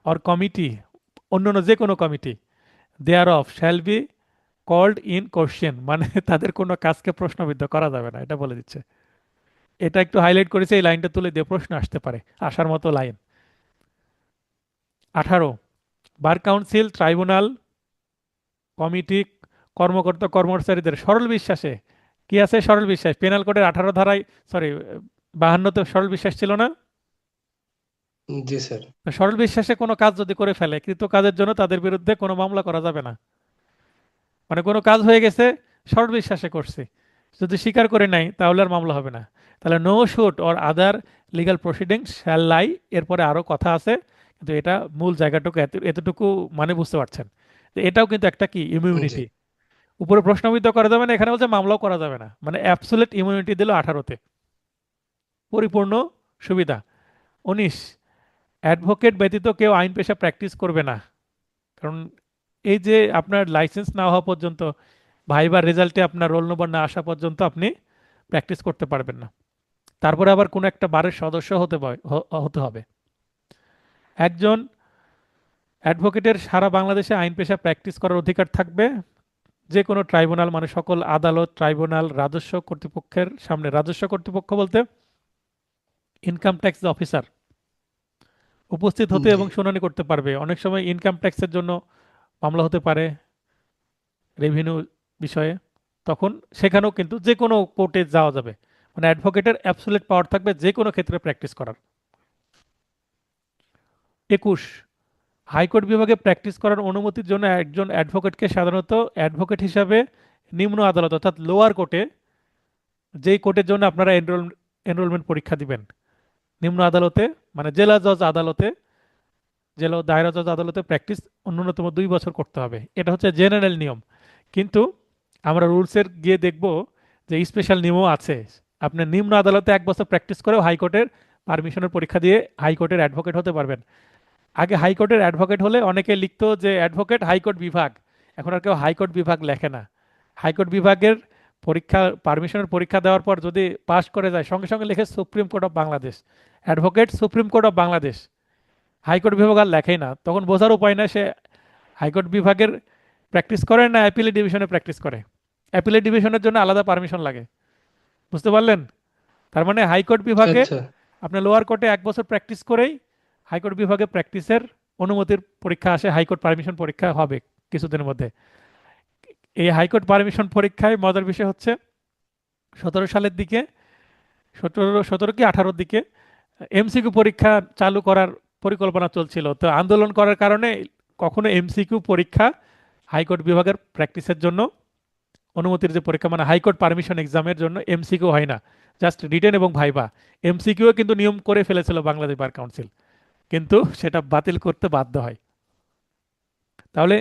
অর কমিটি, অন্যান্য যে কোনো committee, thereof shall be called in question, মানে তাদের কোনো কাজকে প্রশ্নবিদ্ধ করা যাবে না, এটা বলে দিচ্ছে। এটা একটু হাইলাইট করেছে, এই লাইনটা তুলে দিয়ে প্রশ্ন আসতে পারে, আসার মতো line. 18, bar council, tribunal, committee, কর্মকর্তা কর্মচারীদের সরল বিশ্বাসে, কি আছে সরল বিশ্বাস, পেনাল কোডের 18 ধারায়, সরি 52তে সরল বিশ্বাস ছিল না? জি স্যার। তো সরল বিশ্বাসে কোনো কাজ যদি করে ফেলে, কৃত কাজের জন্য তাদের বিরুদ্ধে কোনো মামলা করা যাবে না। মানে কোনো কাজ হয়ে গেছে, সরল বিশ্বাসে করছে, যদি স্বীকার করে নাই তাহলে আর মামলা হবে না। তাহলে no suit or other legal proceedings shall lie, এরপরে আরো কথা আছে, কিন্তু এটা মূল জায়গাটুকু এতটুকু মানে বুঝতে পারছেন। তো এটাও কিন্তু একটা কি, জি ইমিউনিটি। উপরে প্রশ্নবিদ্ধ করা যাবে না, এখানে বলছে মামলাও করা যাবে না, মানে অ্যাবসোলিউট ইমিউনিটি দিল 18তে, পরিপূর্ণ সুবিধা। 19, অ্যাডভোকেট ব্যতীত কেউ আইন পেশা প্র্যাকটিস করবে না। কারণ এই যে আপনার লাইসেন্স না হওয়া পর্যন্ত, ভাইবার রেজাল্টে আপনার রোল নম্বর না আসা পর্যন্ত আপনি প্র্যাকটিস করতে পারবেন না। তারপরে আবার কোনো একটা বারের সদস্য হতে হবে। একজন অ্যাডভোকেটের সারা বাংলাদেশে আইন পেশা প্র্যাকটিস করার অধিকার থাকবে। যে কোনো ট্রাইব্যুনাল, মানে সকল আদালত, ট্রাইব্যুনাল, রাজস্ব কর্তৃপক্ষের সামনে, রাজস্ব কর্তৃপক্ষ বলতে ইনকাম ট্যাক্স অফিসার, উপস্থিত হতে জি এবং শুনানি করতে পারবে। অনেক সময় ইনকাম ট্যাক্সের জন্য মামলা হতে পারে, রেভিনিউ বিষয়ে, তখন সেখানেও কিন্তু যে কোনো কোর্টে যাওয়া যাবে। মানে অ্যাডভোকেটের অ্যাবসোলিউট পাওয়ার থাকবে যে কোনো ক্ষেত্রে প্র্যাকটিস করার। 21, হাইকোর্ট বিভাগে প্র্যাকটিস করার অনুমতির জন্য একজন অ্যাডভোকেটকে সাধারণত অ্যাডভোকেট হিসাবে নিম্ন আদালত অর্থাৎ লোয়ার কোর্টে, যেই কোর্টের জন্য আপনারা এনরোলমেন্ট পরীক্ষা দিবেন, নিম্ন আদালতে, মানে জেলা জজ আদালতে, জেলা ও দায়রা জজ আদালতে প্র্যাকটিস ন্যূনতম 2 বছর করতে হবে। এটা হচ্ছে জেনারেল নিয়ম। কিন্তু আমরা রুলসের গিয়ে দেখব যে স্পেশাল নিয়মও আছে। আপনি নিম্ন আদালতে 1 বছর প্র্যাকটিস করেও হাইকোর্টের পারমিশনের পরীক্ষা দিয়ে হাইকোর্টের অ্যাডভোকেট হতে পারবেন। আগে হাইকোর্টের অ্যাডভোকেট হলে অনেকে লিখতো যে অ্যাডভোকেট হাইকোর্ট বিভাগ, এখন আর কেউ হাইকোর্ট বিভাগ লেখে না। হাইকোর্ট বিভাগের পরীক্ষা পারমিশনের পরীক্ষা দেওয়ার পর যদি পাশ করে যায় সঙ্গে সঙ্গে লিখে supreme court of Bangladesh, advocate supreme court of Bangladesh, high court বিভাগ আর লেখেই না, তখন বোঝার উপায় না সে হাইকোর্ট বিভাগের প্র্যাকটিস করে না অ্যাপিলেট ডিভিশনে প্র্যাকটিস করে। অ্যাপিলেট ডিভিশনের জন্য আলাদা পারমিশন লাগে, বুঝতে পারলেন? তার মানে হাইকোর্ট বিভাগে আচ্ছা আপনি লোয়ার কোর্টে 1 বছর প্র্যাকটিস করেই হাইকোর্ট বিভাগে প্র্যাকটিসের অনুমতির পরীক্ষা আসে, হাইকোর্ট পারমিশন পরীক্ষা হবে কিছুদিনের মধ্যে। এই হাইকোর্ট পারমিশন পরীক্ষায় মজার বিষয় হচ্ছে 17 সালের দিকে, 17 কি 18-র দিকে এমসিকিউ পরীক্ষা চালু করার পরিকল্পনা চলছিল। তো আন্দোলন করার কারণে কখনো এমসিকিউ পরীক্ষা হাইকোর্ট বিভাগের প্র্যাকটিসের জন্য অনুমতির যে পরীক্ষা মানে হাইকোর্ট পারমিশন এক্সামের জন্য এমসিকিউ হয় না, জাস্ট রিটেন এবং ভাইবা। এমসিকিউ কিন্তু নিয়ম করে ফেলেছিল বাংলাদেশ বার কাউন্সিল, কিন্তু সেটা বাতিল করতে বাধ্য হয়। তাহলে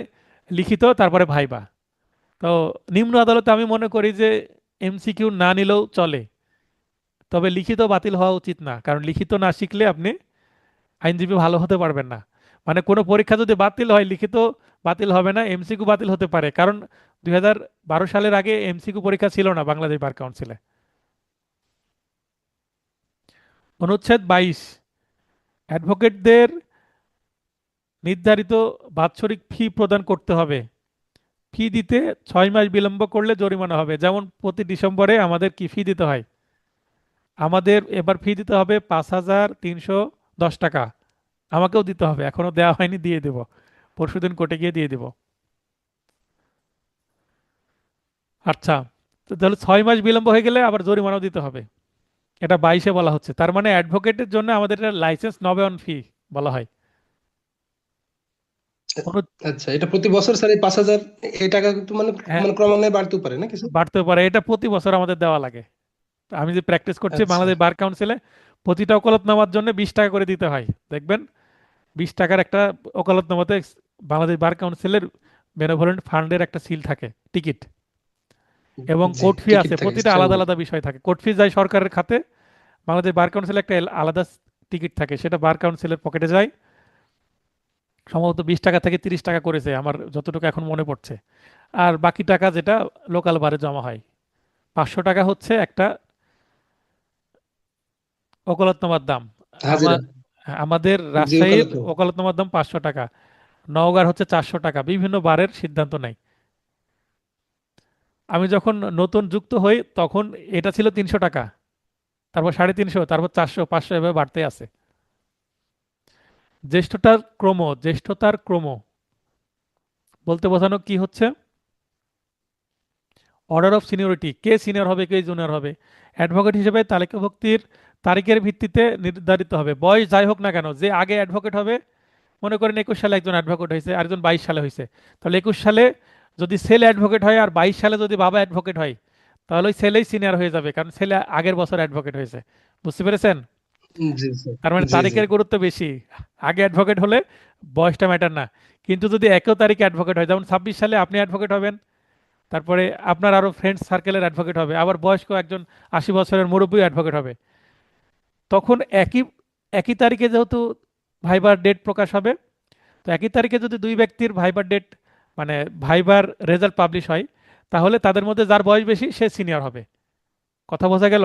লিখিত তারপরে ভাইবা। তো নিম্ন আদালতে আমি মনে করি যে এমসিকিউ না নিলেও চলে, তবে লিখিত বাতিল হওয়া উচিত না, কারণ লিখিত না শিখলে আপনি আইনজীবী ভালো হতে পারবেন না। মানে কোনো পরীক্ষা যদি বাতিল হয় লিখিত বাতিল হবে না, এমসিকিউ বাতিল হতে পারে, কারণ 2012 সালের আগে এমসিকিউ পরীক্ষা ছিল না বাংলাদেশ বার কাউন্সিলে। অনুচ্ছেদ 22, অ্যাডভোকেটদের নির্ধারিত বাৎসরিক ফি প্রদান করতে হবে। ফি দিতে 6 মাস বিলম্ব করলে জরিমানা হবে। যেমন প্রতি ডিসেম্বরে আমাদের কি ফি দিতে হয়, আমাদের এবার ফি দিতে হবে 5,310 টাকা। আমাকেও দিতে হবে, এখনো দেওয়া হয়নি, দিয়ে দেব, পরশুদিন কোর্টে গিয়ে দিয়ে দেব। আচ্ছা, তো তাহলে 6 মাস বিলম্ব হয়ে গেলে আবার জরিমানাও দিতে হবে, এটা 22-এ বলা হচ্ছে। তার মানে অ্যাডভোকেটের জন্য আমাদের এটা লাইসেন্স নবায়ন ফি বলা হয়। অনু- আচ্ছা, এটা প্রতি বছর স্যার এই 5,000 এই টাকা কিন্তু মানে হ্যাঁ, মানে ক্রমান্বয়ে বাড়তেও পারে নাকি স্যার? বাড়তে পারে, এটা প্রতি বছর আমাদের দেওয়া লাগে। আমি যে প্র্যাকটিস করছি আচ্ছা বাংলাদেশ বার কাউন্সিলে, প্রতিটা ওকালতনামার জন্য 20 টাকা করে দিতে হয়, দেখবেন 20 টাকার একটা ওকালতনামাতে বাংলাদেশ বার কাউন্সিলের বেনেভোলেন্ট ফান্ডের একটা সিল থাকে, টিকিট, এবং জি, কোর্ট ফি টিকিট আছে, থাকে প্রতিটা স্যার। আলাদা আলাদা বিষয় থাকে। কোর্ট ফি যায় সরকারের খাতে, বাংলাদেশ বার কাউন্সিলে একটা আলাদা টিকিট থাকে, সেটা বার কাউন্সিলের পকেটে যায়। সম্ভবত 20 টাকা থেকে 30 টাকা করেছে আমার যতটুকু এখন মনে পড়ছে। আর বাকি টাকা যেটা লোকাল বারে জমা হয়, 500 টাকা হচ্ছে একটা ওকালতনামার দাম। হাজিরা। আমার আমাদের জি, রাজশাহীর ওকালত। ওকালতনামার দাম 500 টাকা, নওগাঁর হচ্ছে 400 টাকা, বিভিন্ন বারের সিদ্ধান্ত নেই। আমি যখন নতুন যুক্ত হই তখন এটা ছিল 300 টাকা, তারপর 350, তারপর 400, 500 এভাবে বাড়তে আছে। জ্যেষ্ঠতার ক্রম বলতে বোঝানো কি হচ্ছে, order of seniority, K senior হবে কে জুনিয়র হবে, অ্যাডভোকেট হিসেবে তালিকাভুক্তির তারিখের ভিত্তিতে নির্ধারিত হবে। বয়স যাই হোক না কেন, যে আগে অ্যাডভোকেট হবে, মনে করেন 21 সালে একজন অ্যাডভোকেট হয়েছে, আরেকজন 22 সালে হয়েছে, তাহলে 21 সালে যদি ছেলে অ্যাডভোকেট হয় আর 22 সালে যদি বাবা অ্যাডভোকেট হয়, তাহলে ওই ছেলেই সিনিয়র হয়ে যাবে, কারণ ছেলে আগের বছর অ্যাডভোকেট হয়েছে। বুঝতে পেরেছেন? জি স্যার। তার মানে জি জি। তারিখের গুরুত্ব বেশি, আগে অ্যাডভোকেট হলে বয়সটা ম্যাটার না। কিন্তু যদি একই তারিখে অ্যাডভোকেট হয়, যেমন 26 সালে আপনি অ্যাডভোকেট হবেন, তারপরে আপনার আরো ফ্রেন্ড সার্কেলের অ্যাডভোকেট হবে, আবার বয়স্ক একজন 80 বছরের মুরব্বী অ্যাডভোকেট হবে, তখন একই একই তারিখে যেহেতু ভাইবার ডেট প্রকাশ হবে, তো একই তারিখে যদি দুই ব্যক্তির ভাইবার ডেট মানে ভাইবার রেজাল্ট পাবলিশ হয়, তাহলে তাদের মধ্যে যার বয়স বেশি সে সিনিয়র হবে। কথা বোঝা গেল?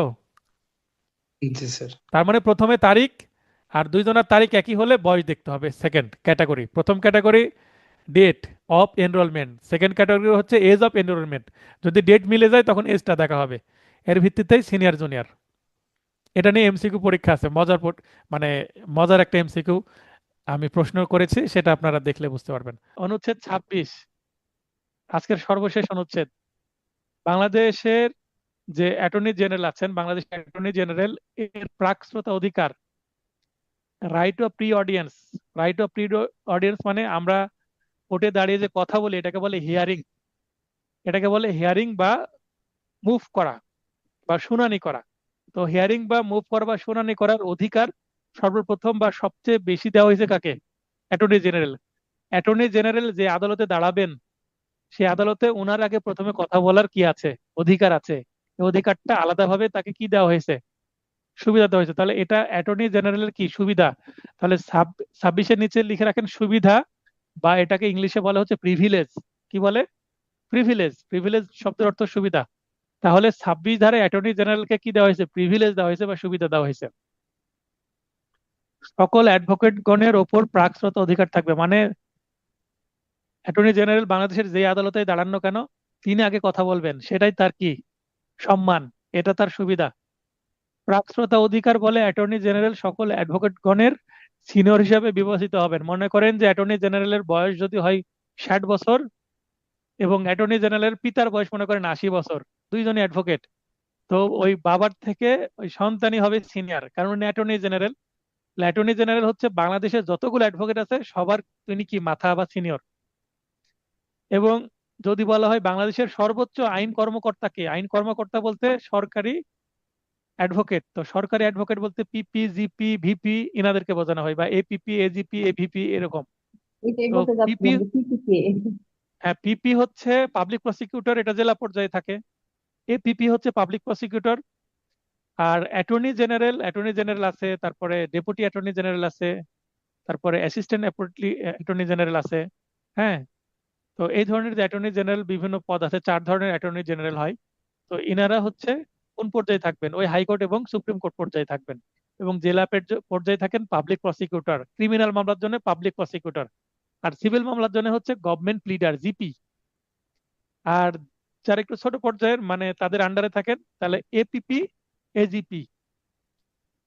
জি স্যার। তার মানে প্রথমে তারিখ, আর দুইজনের তারিখ একই হলে বয়স দেখতে হবে। সেকেন্ড ক্যাটাগরি, প্রথম category date of enrolment, second category হচ্ছে এজ অফ এনরোলমেন্ট। যদি ডেট মিলে যায় তখন এজটা দেখা হবে, এর ভিত্তিতেই সিনিয়র জুনিয়র। এটা নিয়ে এমসিকিউ পরীক্ষা আছে, মানে মজার একটা এমসিকিউ আমি প্রশ্ন করেছি, সেটা আপনারা দেখলে বুঝতে পারবেন। অনুচ্ছেদ 26, আজকের সর্বশেষ অনুচ্ছেদ। বাংলাদেশের যে অ্যাটর্নি জেনারেল আছেন, বাংলাদেশ অ্যাটর্নি জেনারেল এর প্রাক শ্রোতা অধিকার, right of pre audience. Right of pre audience মানে আমরা কোর্টে দাঁড়িয়ে যে কথা বলি এটাকে বলে হিয়ারিং, এটাকে বলে হিয়ারিং বা মুভ করা বা শুনানি করা। তো হিয়ারিং বা মুভ করা বা শুনানি করার অধিকার সর্বপ্রথম বা সবচেয়ে বেশি দেওয়া হয়েছে কাকে? Attorney general. অ্যাটর্নি জেনারেল যে আদালতে দাঁড়াবেন, সেই আদালতে ওনার আগে প্রথমে কথা বলার কি আছে? অধিকার আছে। এই অধিকারটা আলাদাভাবে তাকে কি দেওয়া হয়েছে? সুবিধা দেওয়া হয়েছে। তাহলে এটা অ্যাটর্নি জেনারেলের কি সুবিধা? তাহলে 26-এর নিচে লিখে রাখেন সুবিধা, বা এটাকে ইংলিশে বলা হচ্ছে প্রিভিলেজ। কি বলে? প্রিভিলেজ। প্রিভিলেজ শব্দের অর্থ সুবিধা। তাহলে 26 ধারে অ্যাটর্নি জেনারেলকে কি দেওয়া হয়েছে? প্রিভিলেজ দেওয়া হয়েছে বা সুবিধা দেওয়া হয়েছে। সকল অ্যাডভোকেট গণের ওপর প্রাকশ্রত অধিকার থাকবে, মানে অ্যাটর্নি জেনারেল বাংলাদেশের যে আদালতে দাঁড়ান না কেন তিনি আগে কথা বলবেন, সেটাই তার কি সম্মান, এটা তার সুবিধা। প্রাকশ্রতা অধিকার বলে অ্যাটর্নি জেনারেল সকল অ্যাডভোকেট গণের সিনিয়র হিসাবে বিবেচিত হবেন। মনে করেন যে অ্যাটর্নি জেনারেলের বয়স যদি হয় 60 বছর এবং অ্যাটর্নি জেনারেলের পিতার বয়স মনে করেন 80 বছর, দুইজনই অ্যাডভোকেট, তো ওই বাবার থেকে ওই সন্তানই হবে সিনিয়র, কারণ উনি অ্যাটর্নি জেনারেল। অ্যাটর্নি জেনারেল হচ্ছে বাংলাদেশের যতগুলো অ্যাডভোকেট আছে সবার তিনি কি মাথা বা সিনিয়র। এবং যদি বলা হয় বাংলাদেশের সর্বোচ্চ আইন কর্মকর্তাকে, আইন কর্মকর্তা বলতে সরকারি অ্যাডভোকেট, তো সরকারি অ্যাডভোকেট বলতে পিপি, জিপি, ভিপি এনাদেরকে বোঝানো হয়, বা এপিপি, এজিপি, এভিপি এরকম। এটাই তো বলতে পিপি, যাচ্ছিলাম যে কি কি কে। হ্যাঁ পিপি হচ্ছে পাবলিক প্রসিকিউটর, এটা জেলা পর্যায়ে থাকে। এপিপি হচ্ছে পাবলিক প্রসিকিউটর। আর অ্যাটর্নি জেনারেল আছে, তারপরে ডেপুটি অ্যাটর্নি জেনারেল আছে, তারপরে অ্যাসিস্ট্যান্ট অ্যাটর্নি জেনারেল আছে। হ্যাঁ, তো এই ধরনের যে অ্যাটর্নি জেনারেল বিভিন্ন পদ আছে, 4 ধরনের অ্যাটর্নি জেনারেল হয়। তো ইনারা হচ্ছে কোন পর্যায়ে থাকবেন? ওই হাইকোর্ট এবং সুপ্রিম কোর্ট পর্যায়ে থাকবেন। এবং জেলা পর্যায়ে থাকেন পাবলিক প্রসিকিউটর, ক্রিমিনাল মামলার জন্য পাবলিক প্রসিকিউটর, আর সিভিল মামলার জন্য হচ্ছে গভর্নমেন্ট প্লিডার, জিপি। আর যারা একটু ছোট পর্যায়ের মানে তাদের আন্ডারে থাকেন তাহলে এপিপি, এজিপি।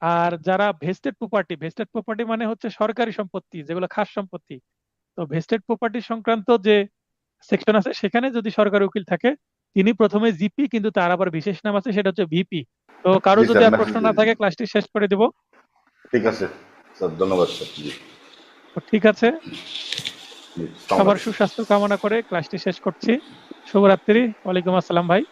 আর যারা ভেস্টেড প্রপার্টি মানে হচ্ছে সরকারি সম্পত্তি যেগুলো খাস সম্পত্তি, তো ভেস্টেড প্রপার্টি সংক্রান্ত যে সেকশন আছে সেখানে যদি সরকারি উকিল থাকে তিনি প্রথমে জিপি, কিন্তু তার আবার বিশেষ নাম আছে, সেটা হচ্ছে ভিপি। তো কারো জি যদি স্যার, আর মেসেজ প্রশ্ন না দিয়ে থাকে দিন। ক্লাসটি শেষ করে দেব। ঠিক আছে স্যার, ধন্যবাদ স্যার। জি তো ঠিক আছে, জি, সবার সালামালাইকুম। সুস্বাস্থ্য কামনা করে ক্লাসটি শেষ করছি। শুভরাত্রি। ওয়ালাইকুম আসসালাম ভাই।